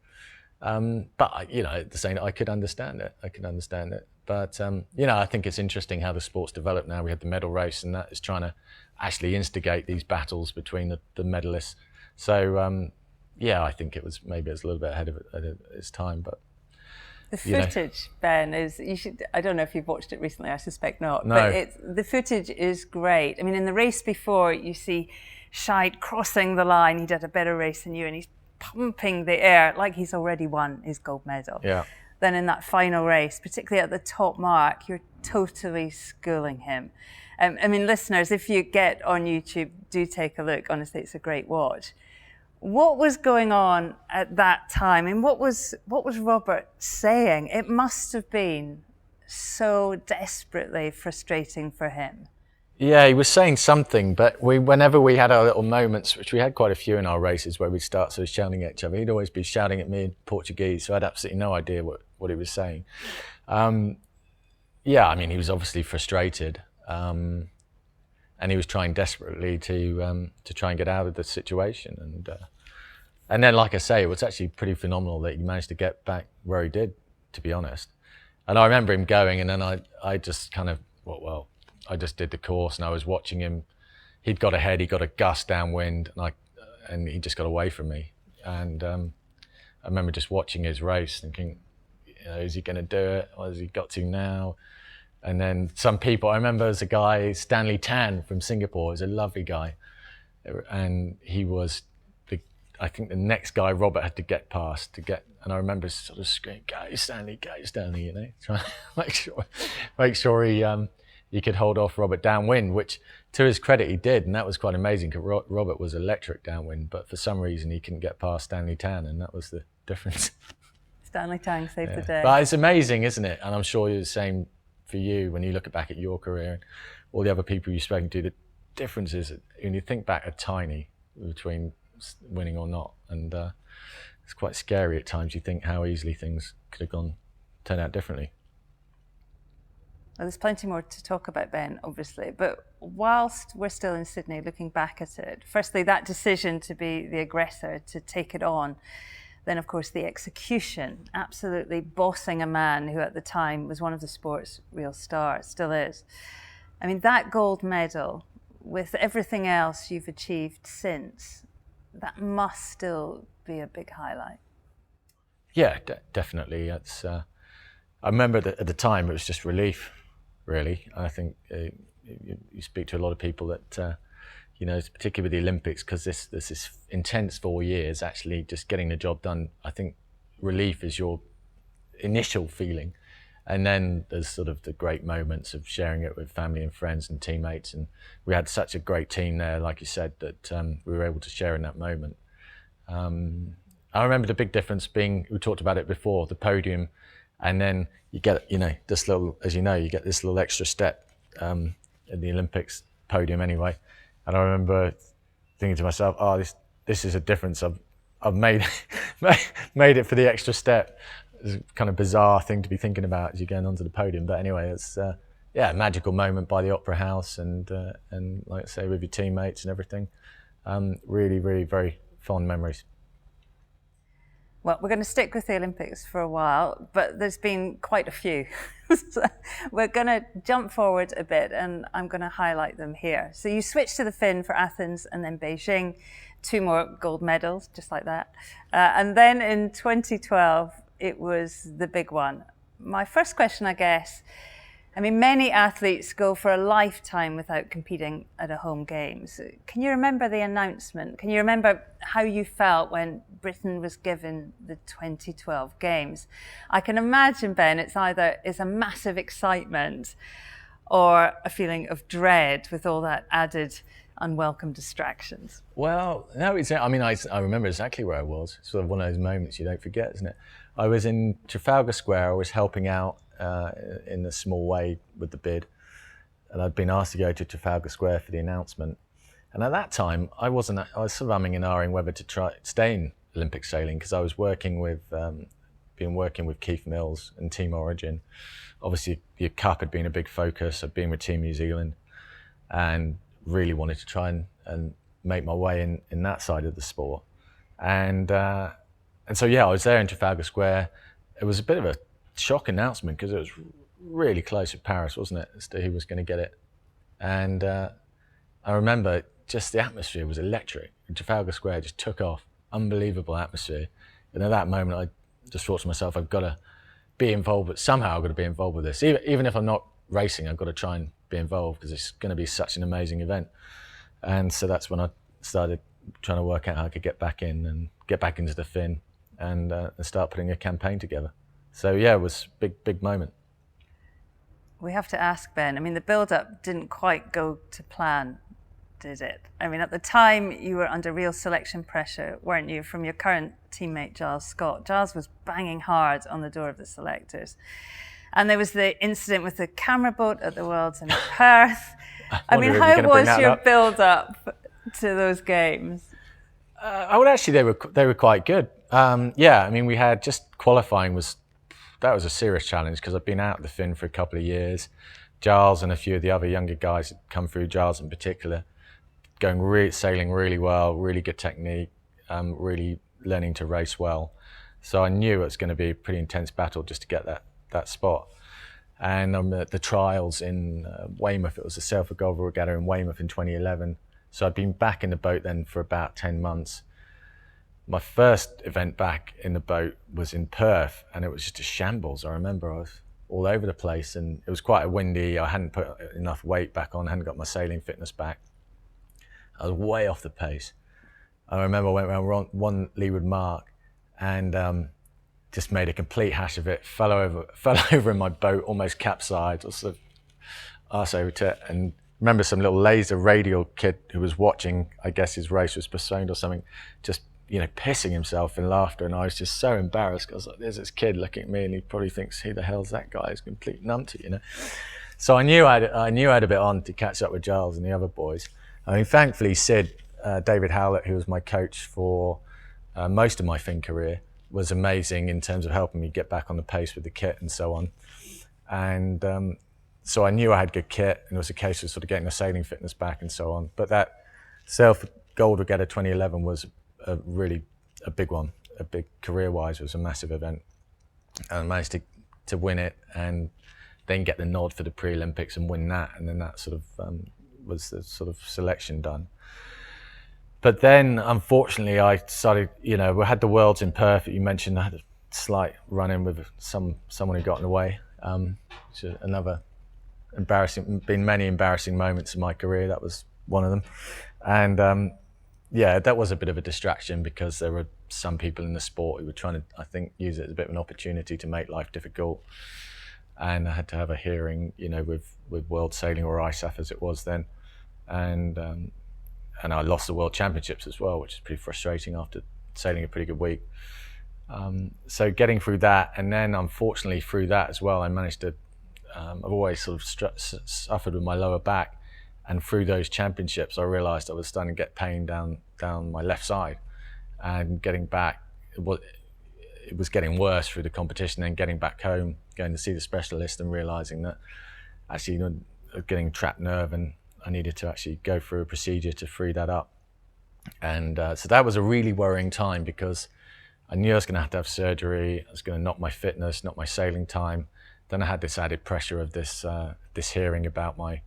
Speaker 4: But you know, at the same time, I could understand it. But you know, I think it's interesting how the sport's developed now. We had the medal race, and that is trying to actually instigate these battles between the medalists. So yeah, I think maybe it's a little bit ahead of its time, but.
Speaker 3: The footage, Ben, I don't know if you've watched it recently, I suspect not.
Speaker 4: No.
Speaker 3: But the footage is great. I mean, in the race before, you see Scheidt crossing the line. He did a better race than you, and he's pumping the air like he's already won his gold medal.
Speaker 4: Yeah.
Speaker 3: Then in that final race, particularly at the top mark, you're totally schooling him. I mean, listeners, if you get on YouTube, do take a look. Honestly, it's a great watch. What was going on at that time, and what was Robert saying? It must have been so desperately frustrating for him.
Speaker 4: Yeah, he was saying something, but whenever we had our little moments, which we had quite a few in our races, where we'd start sort of shouting at each other, he'd always be shouting at me in Portuguese, so I had absolutely no idea what he was saying. Yeah, I mean, he was obviously frustrated, and he was trying desperately to try and get out of the situation. And then, like I say, it was actually pretty phenomenal that he managed to get back where he did, to be honest. And I remember him going, and then I just kind of, well, I just did the course, and I was watching him he'd got ahead, he got a gust downwind, and he just got away from me. And I remember just watching his race, thinking, is he going to do it? What has he got to now? And then some people, I remember there's a guy, Stanley Tan from Singapore, he's a lovely guy. And he was, I think the next guy Robert had to get past and I remember sort of screaming, go Stanley, trying to make sure he could hold off Robert downwind, which to his credit he did, and that was quite amazing because Robert was electric downwind, but for some reason he couldn't get past Stanley Tan, and that was the difference.
Speaker 3: Stanley Tan saved the day.
Speaker 4: But it's amazing, isn't it? And I'm sure it's the same for you when you look back at your career and all the other people you've spoken to. The differences when you think back are tiny between winning or not, and it's quite scary at times. You think how easily things could have turned out differently.
Speaker 3: Well, there's plenty more to talk about, Ben, obviously, but whilst we're still in Sydney looking back at it, firstly that decision to be the aggressor, to take it on, then of course the execution, absolutely bossing a man who at the time was one of the sport's real stars, still is. I mean, that gold medal, with everything else you've achieved since, that must still be a big highlight. Yeah, definitely. It's, I remember at the time it was just relief, really. I think you speak to a lot of people that, particularly with the Olympics, because this intense 4 years, actually just getting the job done, I think relief is your initial feeling. And then there's sort of the great moments of sharing it with family and friends and teammates. And we had such a great team there, like you said, that we were able to share in that moment. I remember the big difference being, we talked about it before, the podium, and then you get, this little, as you know, you get this little extra step in the Olympics podium anyway. And I remember thinking to myself, oh, this is a difference. I've made made it for the extra step. It's a kind of bizarre thing to be thinking about as you're going onto the podium. But anyway, it's a magical moment by the Opera House and like I say, with your teammates and everything. Really, really very fond memories. Well, we're going to stick with the Olympics for a while, but there's been quite a few. So we're going to jump forward a bit and I'm going to highlight them here. So you switched to the fin for Athens and then Beijing, 2 more gold medals, just like that. And then in 2012, it was the big one. My first question, I guess, I mean, many athletes go for a lifetime without competing at a home games. Can you remember the announcement? Can you remember how you felt when Britain was given the 2012 games? I can imagine, Ben, it's a massive excitement or a feeling of dread with all that added unwelcome distractions. Well, no, I remember exactly where I was. It's sort of one of those moments you don't forget, isn't it? I was in Trafalgar Square. I was helping out in a small way with the bid, and I'd been asked to go to Trafalgar Square for the announcement. And at that time, I was sort of umming and ahhing whether to stay in Olympic sailing, because I was working with Keith Mills and Team Origin. Obviously, the Cup had been a big focus. I'd been with Team New Zealand, and really wanted to try and make my way in that side of the sport. And so I was there in Trafalgar Square. It was a bit of a shock announcement because it was really close with Paris, wasn't it, as to who was going to get it. And I remember just the atmosphere was electric. Trafalgar Square just took off, unbelievable atmosphere. And at that moment, I just thought to myself, I've got to be involved, but somehow I've got to be involved with this. Even if I'm not racing, I've got to try and be involved because it's going to be such an amazing event. And so that's when I started trying to work out how I could get back in and get back into the fin and start putting a campaign together. So it was a big moment. We have to ask, Ben, I mean, the build-up didn't quite go to plan, did it? I mean, at the time, you were under real selection pressure, weren't you, from your current teammate, Giles Scott. Giles was banging hard on the door of the selectors. And there was the incident with the camera boat at the Worlds in Perth. I mean, how was your build-up to those games? Actually, they were quite good. I mean, we had just qualifying that was a serious challenge because I've been out of the fin for a couple of years. Giles and a few of the other younger guys had come through, Giles in particular, sailing really well, really good technique, really learning to race well. So I knew it was going to be a pretty intense battle just to get that spot. And at the trials in Weymouth, it was the Sail for Gold Regatta in Weymouth in 2011.
Speaker 4: So I'd been back in the boat then for about 10 months. My first event back in the boat was in Perth, and it was just a shambles. I remember I was all over the place, and it was quite windy. I hadn't put enough weight back on, I hadn't got my sailing fitness back. I was way off the pace. I remember I went around one leeward mark and just made a complete hash of it, fell over in my boat, almost capsized, or sort of arse over to it. And remember some little laser radial kid who was watching, I guess his race was postponed or something, just pissing himself in laughter, and I was just so embarrassed because like, there's this kid looking at me and he probably thinks, who the hell's that guy? He's complete numpty, So I knew I had a bit on to catch up with Giles and the other boys. I mean, thankfully Sid, David Howlett, who was my coach for most of my fin career, was amazing in terms of helping me get back on the pace with the kit and so on. And so I knew I had good kit, and it was a case of sort of getting the sailing fitness back and so on. But that Self Gold Regatta 2011 was really a big one, a big career-wise. It was a massive event, and I managed to win it and then get the nod for the pre-Olympics and win that, and then that sort of was the sort of selection done. But then unfortunately I started, we had the Worlds in Perth that you mentioned. I had a slight run-in with someone who got in the way, which is another been many embarrassing moments in my career. That was one of them. And yeah, that was a bit of a distraction because there were some people in the sport who were trying to, I think, use it as a bit of an opportunity to make life difficult. And I had to have a hearing, with World Sailing, or ISAF as it was then. And I lost the World Championships as well, which is pretty frustrating after sailing a pretty good week. So getting through that, and then unfortunately through that as well, I managed to, I've always sort of suffered with my lower back. And through those championships, I realised I was starting to get pain down my left side, and getting back, it was getting worse through the competition. Then getting back home, going to see the specialist, and realising that actually getting trapped nerve, and I needed to actually go through a procedure to free that up. And so that was a really worrying time because I knew I was going to have surgery. I was going to knock my fitness, knock my sailing time. Then I had this added pressure of this hearing about my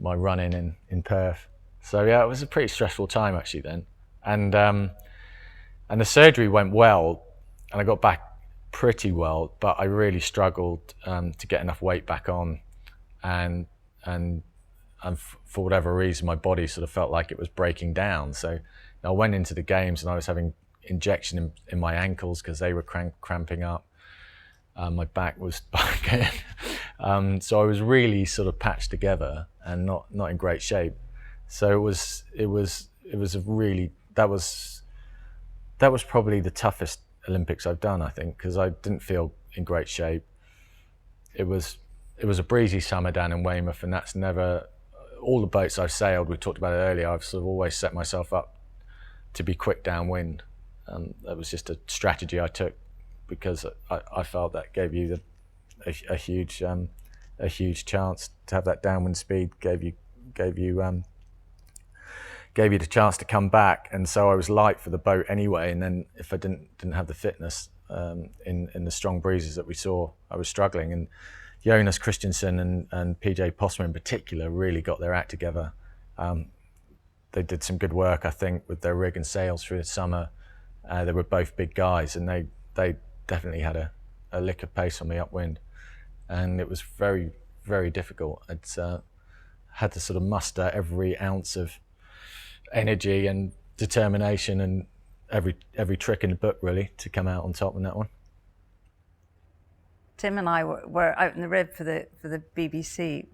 Speaker 4: run-in in Perth. So yeah, it was a pretty stressful time actually then. And the surgery went well, and I got back pretty well, but I really struggled to get enough weight back on, and for whatever reason, my body sort of felt like it was breaking down. So I went into the games and I was having injection in my ankles because they were cramping up. My back was so I was really sort of patched together and not in great shape. So it was a really, that was probably the toughest Olympics I've done, I think, because I didn't feel in great shape. It was a breezy summer down in Weymouth, and that's never, all the boats I've sailed, we talked about it earlier, I've sort of always set myself up to be quick downwind. That was just a strategy I took because I felt that gave you a huge chance to have that downwind speed, gave you the chance to come back. And so I was light for the boat anyway, and then if I didn't have the fitness in the strong breezes that we saw, I was struggling. And Jonas Christensen and PJ Posma in particular really got their act together. They did some good work, I think, with their rig and sails through the summer. They were both big guys, and they definitely had a lick of pace on the upwind, and it was very, very difficult. It's had to sort of muster every ounce of energy and determination and every trick in the book really to come out on top on that one.
Speaker 3: Tim and I were out in the rib for the BBC,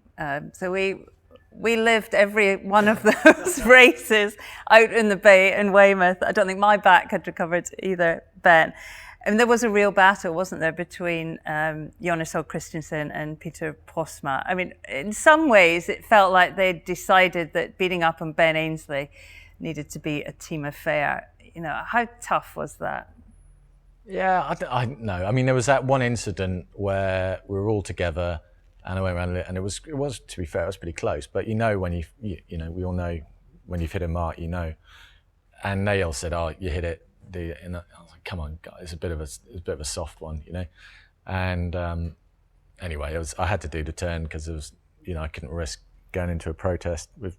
Speaker 3: so we lived every one of those races out in the bay in Weymouth. I don't think my back had recovered either, Ben. And there was a real battle, wasn't there, between Jonas Christensen and Peter Posma. I mean, in some ways, it felt like they decided that beating up on Ben Ainslie needed to be a team affair. How tough was that?
Speaker 4: Yeah, I don't know. I mean, there was that one incident where we were all together, and I went around it, and it was to be fair, it was pretty close. But when we all know when you've hit a mark, And they all said, "Oh, you hit it." And I was like, "Come on, guys, it's a bit of a soft one, And anyway, I had to do the turn because it was, I couldn't risk going into a protest with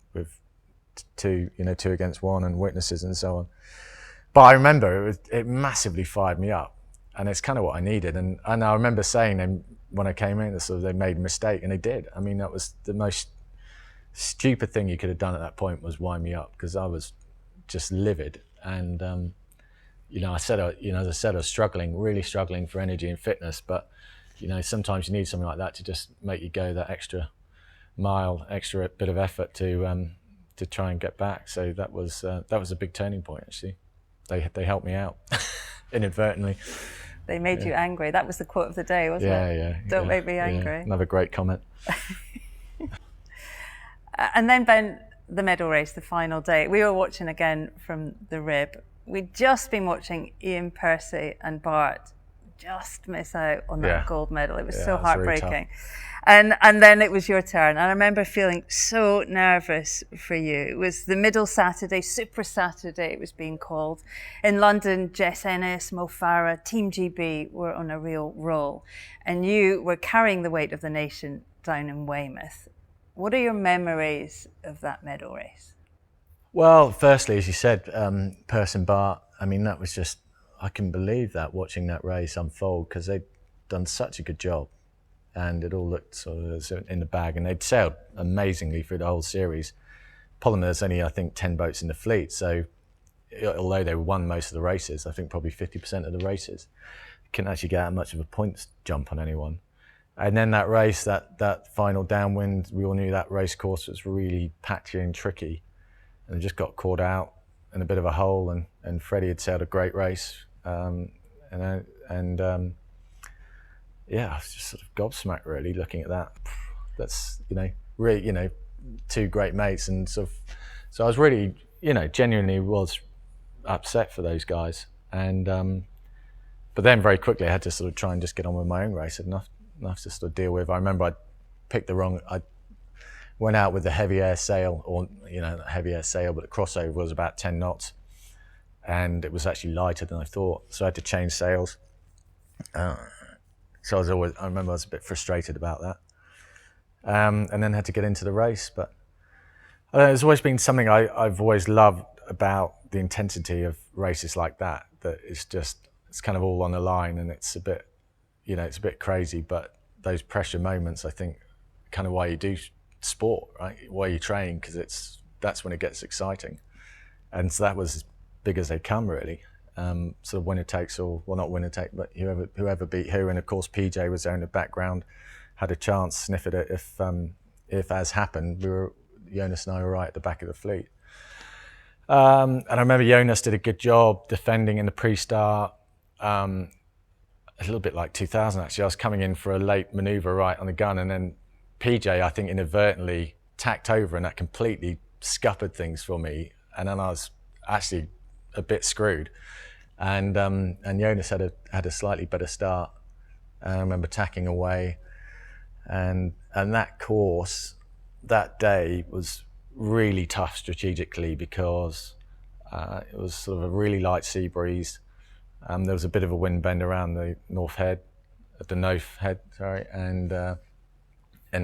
Speaker 4: two against one and witnesses and so on. But I remember it massively fired me up, and it's kind of what I needed. And I remember saying them when I came in, sort of, they made a mistake, and they did. I mean, that was the most stupid thing you could have done at that point, was wind me up, because I was just livid. And as I said, I was really struggling for energy and fitness. But sometimes you need something like that to just make you go that extra mile, extra bit of effort to try and get back. So that was a big turning point, actually. They helped me out inadvertently.
Speaker 3: They made you angry. That was the quote of the day, wasn't it?
Speaker 4: Yeah.
Speaker 3: Don't make me angry.
Speaker 4: Yeah. Another great comment.
Speaker 3: And then, Ben, the medal race, the final day. We were watching again from the rib. We'd just been watching Ian Percy and Bart just miss out on that gold medal. It was so heartbreaking. Really, and then it was your turn. And I remember feeling so nervous for you. It was the middle Saturday, Super Saturday it was being called. In London, Jess Ennis, Mo Farah, TeamGB were on a real roll. And you were carrying the weight of the nation down in Weymouth. What are your memories of that medal race?
Speaker 4: Well, firstly, as you said, Percy and Bart, I mean, that was just, I couldn't believe that, watching that race unfold, because they'd done such a good job. And it all looked sort of in the bag, and they'd sailed amazingly through the whole series. Problem, there's only, I think, 10 boats in the fleet, so although they won most of the races, I think probably 50% of the races, couldn't actually get that much of a points jump on anyone. And then that race, that final downwind, we all knew that race course was really patchy and tricky, and just got caught out in a bit of a hole. And Freddie had sailed a great race, yeah, I was just sort of gobsmacked, really, looking at that. That's, really, two great mates. And so I was really, genuinely was upset for those guys. And, but then very quickly I had to sort of try and just get on with my own race. I had enough to sort of deal with. I remember I went out with the heavy air sail, or, heavy air sail, but the crossover was about 10 knots. And it was actually lighter than I thought. So I had to change sails. So I remember I was a bit frustrated about that, and then had to get into the race. But there's always been something I've always loved about the intensity of races like that. That it's kind of all on the line, and it's a bit, it's a bit crazy. But those pressure moments, I think, kind of why you do sport, right? Why you train, because that's when it gets exciting. And so that was as big as they come, really. Sort of winner takes all, well, not winner take, but whoever beat who. And of course PJ was there in the background, had a chance, sniff at it if as happened, Jonas and I were right at the back of the fleet. And I remember Jonas did a good job defending in the pre-start, a little bit like 2000 actually. I was coming in for a late manoeuvre right on the gun, and then PJ, I think, inadvertently tacked over, and that completely scuppered things for me. And then I was actually a bit screwed. And Jonas had a slightly better start. And I remember tacking away, and that course that day was really tough strategically, because it was sort of a really light sea breeze. There was a bit of a wind bend around the North Head, and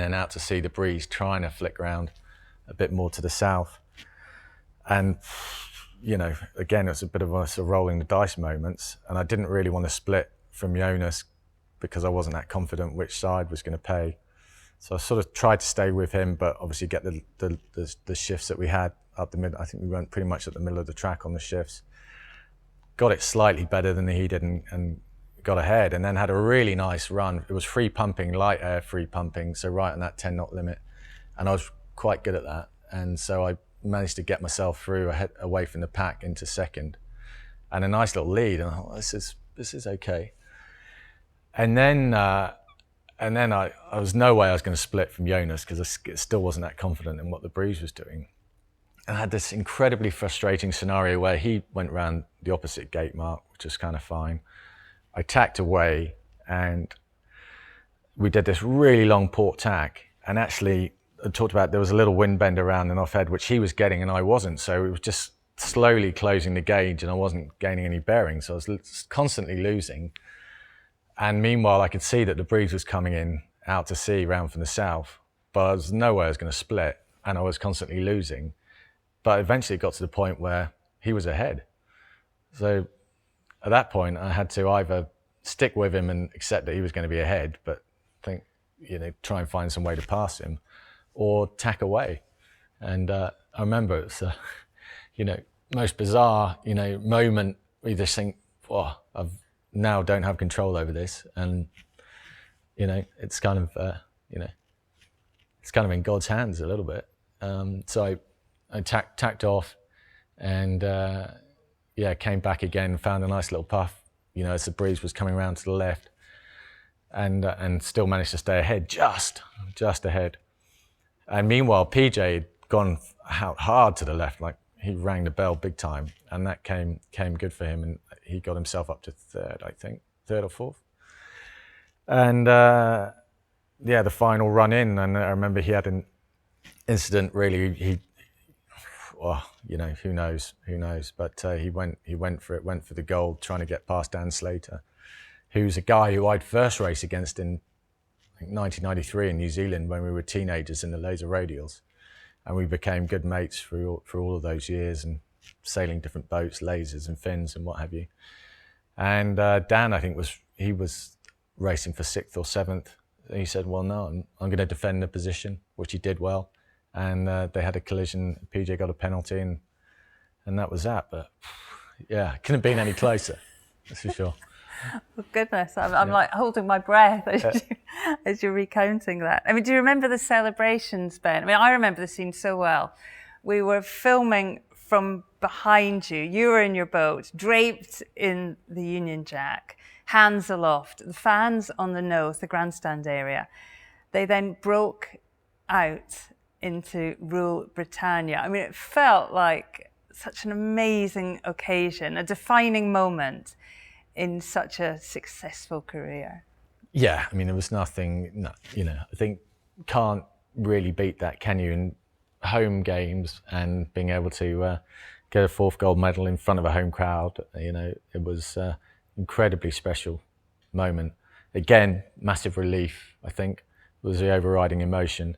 Speaker 4: then out to sea, the breeze trying to flick round a bit more to the south. And again, it was a bit of a sort of rolling the dice moments, and I didn't really want to split from Jonas because I wasn't that confident which side was going to pay. So I sort of tried to stay with him, but obviously get the shifts that we had up the middle. I think we went pretty much at the middle of the track on the shifts. Got it slightly better than he did, and got ahead, and then had a really nice run. It was free pumping, light air free pumping, so right on that 10 knot limit, and I was quite good at that. And so I managed to get myself through away from the pack into second, and a nice little lead. And I thought, this is okay. And then I was no way I was going to split from Jonas, because I still wasn't that confident in what the breeze was doing. And I had this incredibly frustrating scenario where he went round the opposite gate mark, which was kind of fine. I tacked away, and we did this really long port tack, and actually I talked about there was a little wind bend around the North Head, which he was getting and I wasn't. So it was just slowly closing the gauge, and I wasn't gaining any bearing. So I was constantly losing. And meanwhile, I could see that the breeze was coming in out to sea round from the south, but there was no way I was going to split, and I was constantly losing. but eventually it got to the point where he was ahead. So at that point, I had to either stick with him and accept that he was going to be ahead, but try and find some way to pass him, or tack away. And I remember it was, most bizarre, moment where you just think, oh, I've now don't have control over this. And, it's kind of, it's kind of in God's hands a little bit. So I tacked off and, came back again, found a nice little puff, as the breeze was coming around to the left, and still managed to stay ahead, just ahead. And meanwhile, PJ had gone out hard to the left, like he rang the bell big time, and that came good for him, and he got himself up to third, I think, third or fourth. And the final run in, and I remember he had an incident. Really, who knows? But he went for it, went for the gold, trying to get past Dan Slater, who's a guy who I'd first raced against in, I think, 1993 in New Zealand when we were teenagers in the laser radials, and we became good mates for all of those years, and sailing different boats, lasers and fins and what have you. And Dan, I think, was racing for 6th or 7th. He said, well, no, I'm going to defend the position, which he did well. And they had a collision. PJ got a penalty, and that was that. But yeah, couldn't have been any closer, that's for sure.
Speaker 3: Oh, goodness, I'm like holding my breath as you're recounting that. I mean, do you remember the celebrations, Ben? I mean, I remember the scene so well. We were filming from behind you. You were in your boat, draped in the Union Jack, hands aloft, the fans on the nose, the grandstand area. They then broke out into Rule Britannia. I mean, it felt like such an amazing occasion, a defining moment in such a successful career.
Speaker 4: Yeah, I mean, there was nothing, I think can't really beat that, can you? In home games and being able to get a 4th gold medal in front of a home crowd, it was incredibly special moment. Again, massive relief, I think, was the overriding emotion.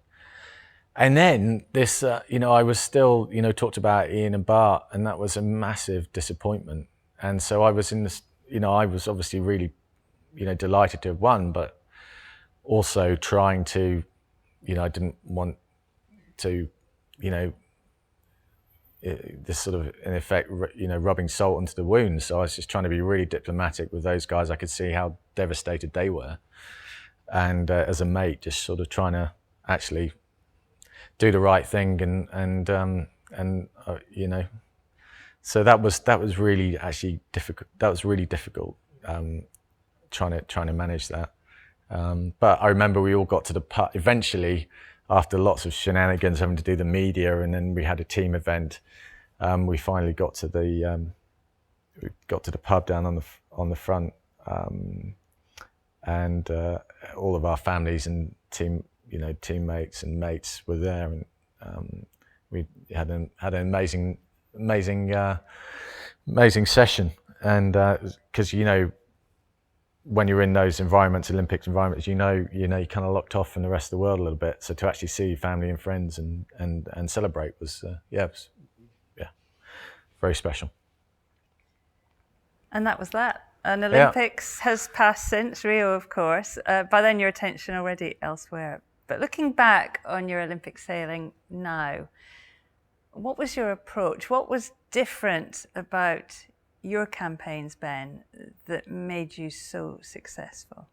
Speaker 4: And then this, I was still, talked about Ian and Bart, and that was a massive disappointment. And so I was in this, I was obviously really, delighted to have won, but also trying to, I didn't want to, this sort of, in effect, rubbing salt into the wounds. So I was just trying to be really diplomatic with those guys. I could see how devastated they were. And as a mate, just sort of trying to actually do the right thing, and so that was really actually difficult. That was really difficult, trying to manage that. But I remember we all got to the putt eventually, after lots of shenanigans, having to do the media, and then we had a team event. We finally got to the pub down on the front, and all of our families and teammates and mates were there, and we had an amazing session. And because when you're in those environments, Olympics environments, you kind of locked off from the rest of the world a little bit. So to actually see family and friends and celebrate was very special.
Speaker 3: And that was that. And Olympics has passed since Rio, of course. By then, your attention already elsewhere. But looking back on your Olympic sailing now, what was your approach? What was different about your campaigns, Ben, that made you so successful?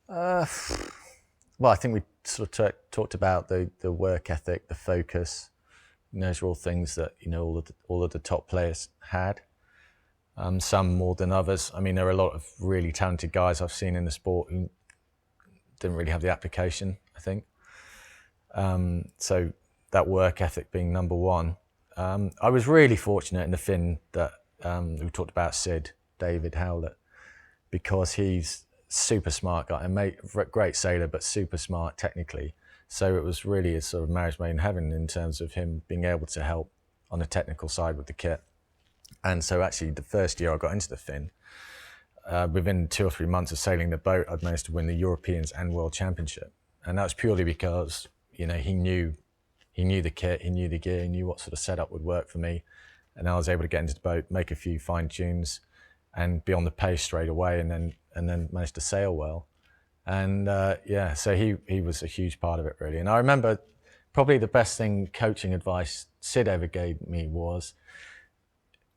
Speaker 4: Well, I think we sort of talked about the work ethic, the focus. Those are all things that all of the top players had. Some more than others. I mean, there are a lot of really talented guys I've seen in the sport who didn't really have the application, I think. So that work ethic being number one. I was really fortunate in the fin that we talked about David Howlett, because he's super smart guy, a great sailor, but super smart technically. So it was really a sort of marriage made in heaven in terms of him being able to help on the technical side with the kit. And so actually the first year I got into the fin, within 2 or 3 months of sailing the boat, I'd managed to win the Europeans and World Championship. And that was purely because, he knew he knew the kit, he knew the gear, he knew what sort of setup would work for me. And I was able to get into the boat, make a few fine tunes, and be on the pace straight away, and then managed to sail well. And yeah, so he was a huge part of it, really. And I remember probably the best thing coaching advice Sid ever gave me was,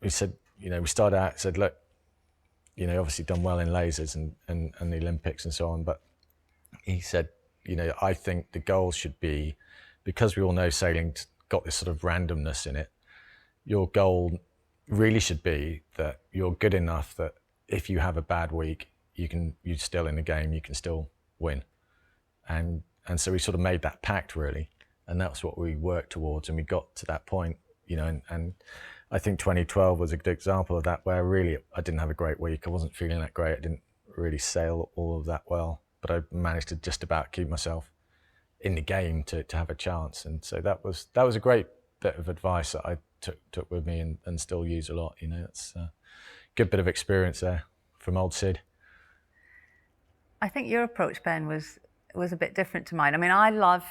Speaker 4: he said, you know, we started out, said, look, you know, obviously done well in lasers and the Olympics and so on, but he said, you know, I think the goal should be, because we all know sailing's got this sort of randomness in it, your goal really should be that you're good enough that if you have a bad week, you're still in the game, you can still win. And so we sort of made that pact, really, and that's what we worked towards, and we got to that point, you know, and I think 2012 was a good example of that, where really I didn't have a great week. I wasn't feeling that great. I didn't really sail all of that well, but I managed to just about keep myself in the game to have a chance. And so that was a great bit of advice that I took with me and still use a lot. You know, it's a good bit of experience there from old Sid.
Speaker 3: I think your approach, Ben, was a bit different to mine. I mean, I like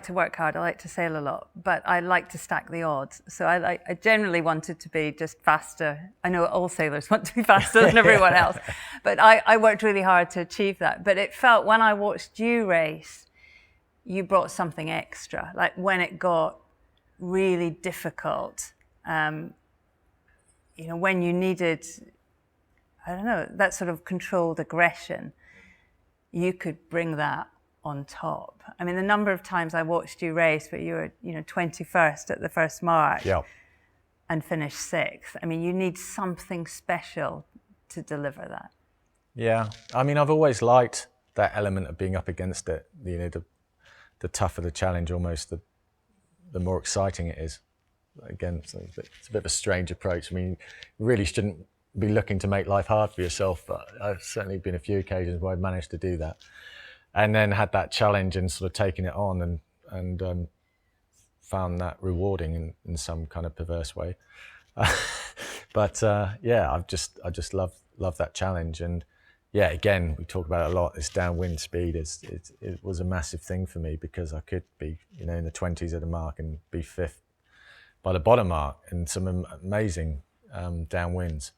Speaker 3: to work hard, I like to sail a lot, but I like to stack the odds. So I generally wanted to be just faster. I know all sailors want to be faster than everyone else, but I worked really hard to achieve that. But it felt, when I watched you race, you brought something extra. Like when it got really difficult, you know, when you needed, I don't know, that sort of controlled aggression, you could bring that on top. I mean, the number of times I watched you race, but you were, you know, 21st at the first mark,
Speaker 4: yeah,
Speaker 3: and finished 6th. I mean, you need something special to deliver that.
Speaker 4: Yeah, I mean, I've always liked that element of being up against it. You know, the tougher the challenge, almost the more exciting it is. Again, it's a bit of a strange approach. I mean, you really shouldn't be looking to make life hard for yourself, but I've certainly been a few occasions where I've managed to do that. And then had that challenge and sort of taken it on and found that rewarding in some kind of perverse way. But yeah, I just love that challenge. And yeah, again, we talk about it a lot. This downwind speed it was a massive thing for me, because I could be, you know, in the 20s at the mark and be 5th by the bottom mark in some amazing downwinds,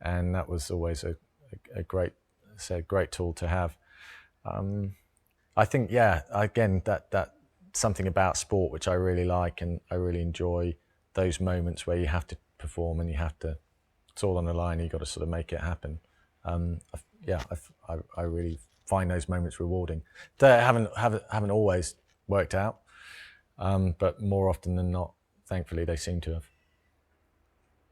Speaker 4: and that was always a great tool to have. I think, yeah, again, that something about sport which I really like, and I really enjoy those moments where you have to perform and it's all on the line, you've got to sort of make it happen. I really find those moments rewarding. They haven't always worked out, but more often than not, thankfully, they seem to have.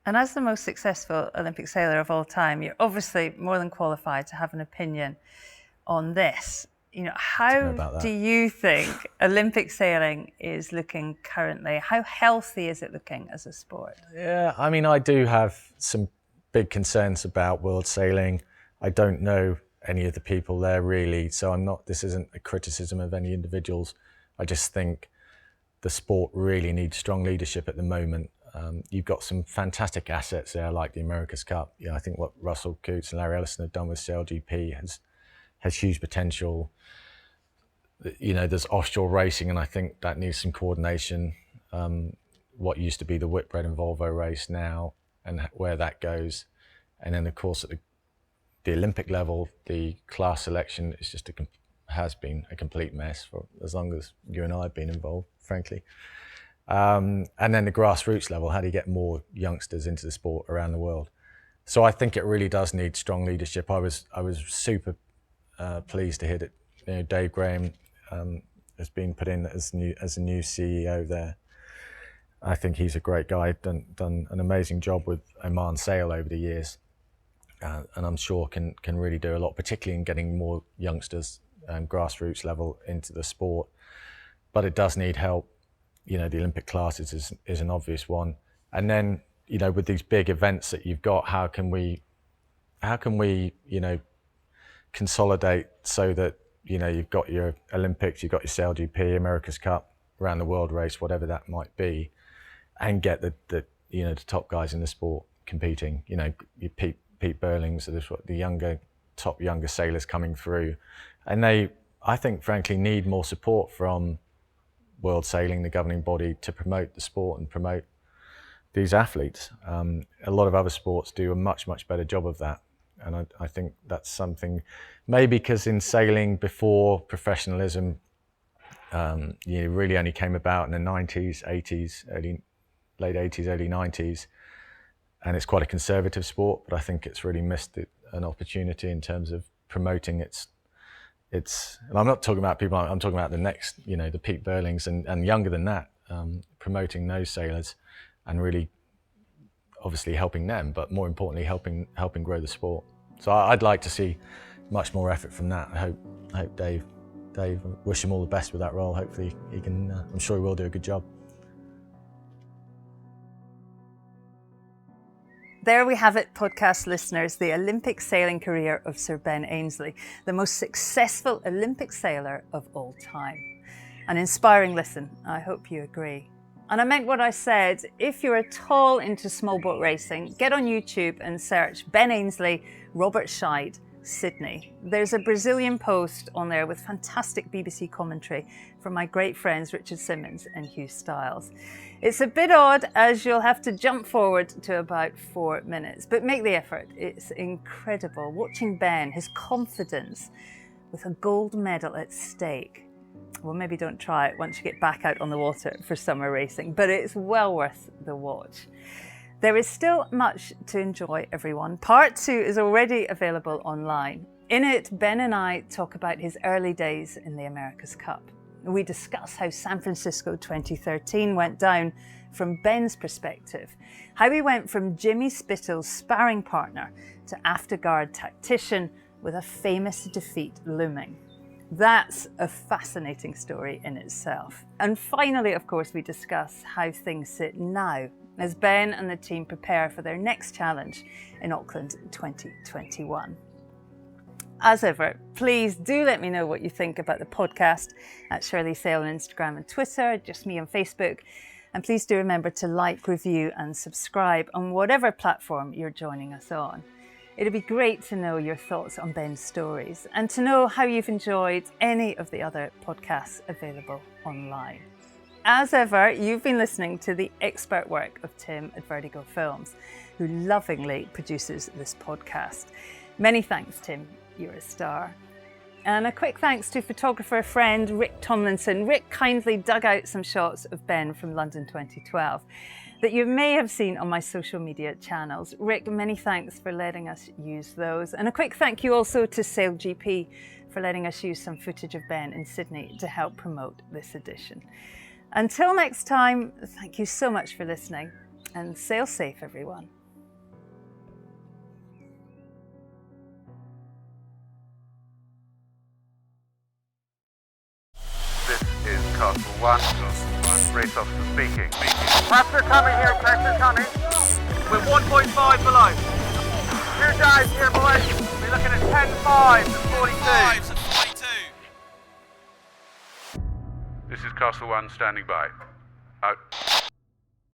Speaker 3: And as the most successful Olympic sailor of all time, you're obviously more than qualified to have an opinion on this. You know, how do you think Olympic sailing is looking currently? How healthy is it looking as a sport?
Speaker 4: Yeah, I mean, I do have some big concerns about world sailing. I don't know any of the people there really, so this isn't a criticism of any individuals. I just think the sport really needs strong leadership at the moment. You've got some fantastic assets there, like the America's Cup. You know, I think what Russell Coutts and Larry Ellison have done with CLGP has huge potential. You know, there's offshore racing, and I think that needs some coordination. What used to be the Whitbread and Volvo race now, and where that goes. And then, of course, at the Olympic level, the class selection is has been a complete mess for as long as you and I have been involved, frankly. And then the grassroots level, how do you get more youngsters into the sport around the world? So I think it really does need strong leadership. I was super pleased to hear that, you know, Dave Graham has been put in as a new CEO there. I think he's a great guy, done an amazing job with Oman Sail over the years, and I'm sure can really do a lot, particularly in getting more youngsters grassroots level into the sport. But it does need help. You know, the Olympic classes is an obvious one. And then, you know, with these big events that you've got, how can we, you know, consolidate so that, you know, you've got your Olympics, you've got your CLGP, America's Cup, around the world race, whatever that might be, and get the you know, the top guys in the sport competing. You know, your Pete Burlings, the younger sailors coming through, and they, I think, frankly, need more support from World Sailing, the governing body, to promote the sport and promote these athletes. A lot of other sports do a much better job of that, and I think that's something, maybe because in sailing before professionalism really only came about in the 90s, 80s, late 80s, early 90s, and it's quite a conservative sport, but I think it's really missed an opportunity in terms of promoting its. And I'm not talking about people, I'm talking about the next, the Pete Burlings and younger than that, promoting those sailors and really obviously helping them, but more importantly, helping grow the sport. So I'd like to see much more effort from that. I hope Dave, wish him all the best with that role. Hopefully he can, I'm sure he will do a good job.
Speaker 3: There we have it, podcast listeners, the Olympic sailing career of Sir Ben Ainslie, the most successful Olympic sailor of all time. An inspiring listen, I hope you agree. And I meant what I said. If you're at all into small boat racing, get on YouTube and search Ben Ainslie, Robert Scheidt, Sydney. There's a Brazilian post on there with fantastic BBC commentary from my great friends Richard Simmons and Hugh Stiles. It's a bit odd as you'll have to jump forward to about 4 minutes, but make the effort. It's incredible watching Ben, his confidence with a gold medal at stake. Well, maybe don't try it once you get back out on the water for summer racing, but it's well worth the watch. There is still much to enjoy, everyone. Part 2 is already available online. In it, Ben and I talk about his early days in the America's Cup. We discuss how San Francisco 2013 went down from Ben's perspective, how he went from Jimmy Spittle's sparring partner to afterguard tactician with a famous defeat looming. That's a fascinating story in itself. And finally, of course, we discuss how things sit now as Ben and the team prepare for their next challenge in Auckland 2021. As ever, please do let me know what you think about the podcast at Shirley Sail on Instagram and Twitter, just me on Facebook. And please do remember to like, review and subscribe on whatever platform you're joining us on. It'd be great to know your thoughts on Ben's stories and to know how you've enjoyed any of the other podcasts available online. As ever, you've been listening to the expert work of Tim at Vertigo Films, who lovingly produces this podcast. Many thanks, Tim. You're a star. And a quick thanks to photographer friend Rick Tomlinson. Rick kindly dug out some shots of Ben from London 2012 that you may have seen on my social media channels. Rick, many thanks for letting us use those. And a quick thank you also to SailGP for letting us use some footage of Ben in Sydney to help promote this edition. Until next time, thank you so much for listening and sail safe, everyone.
Speaker 1: This is Castle 1. Race officer speaking. Pressure coming here, pressure coming.
Speaker 2: We're 1.5 below.
Speaker 1: 2 dives here, boys. We're looking at 10-5 and 42.
Speaker 5: This is Castle 1 standing by. Out.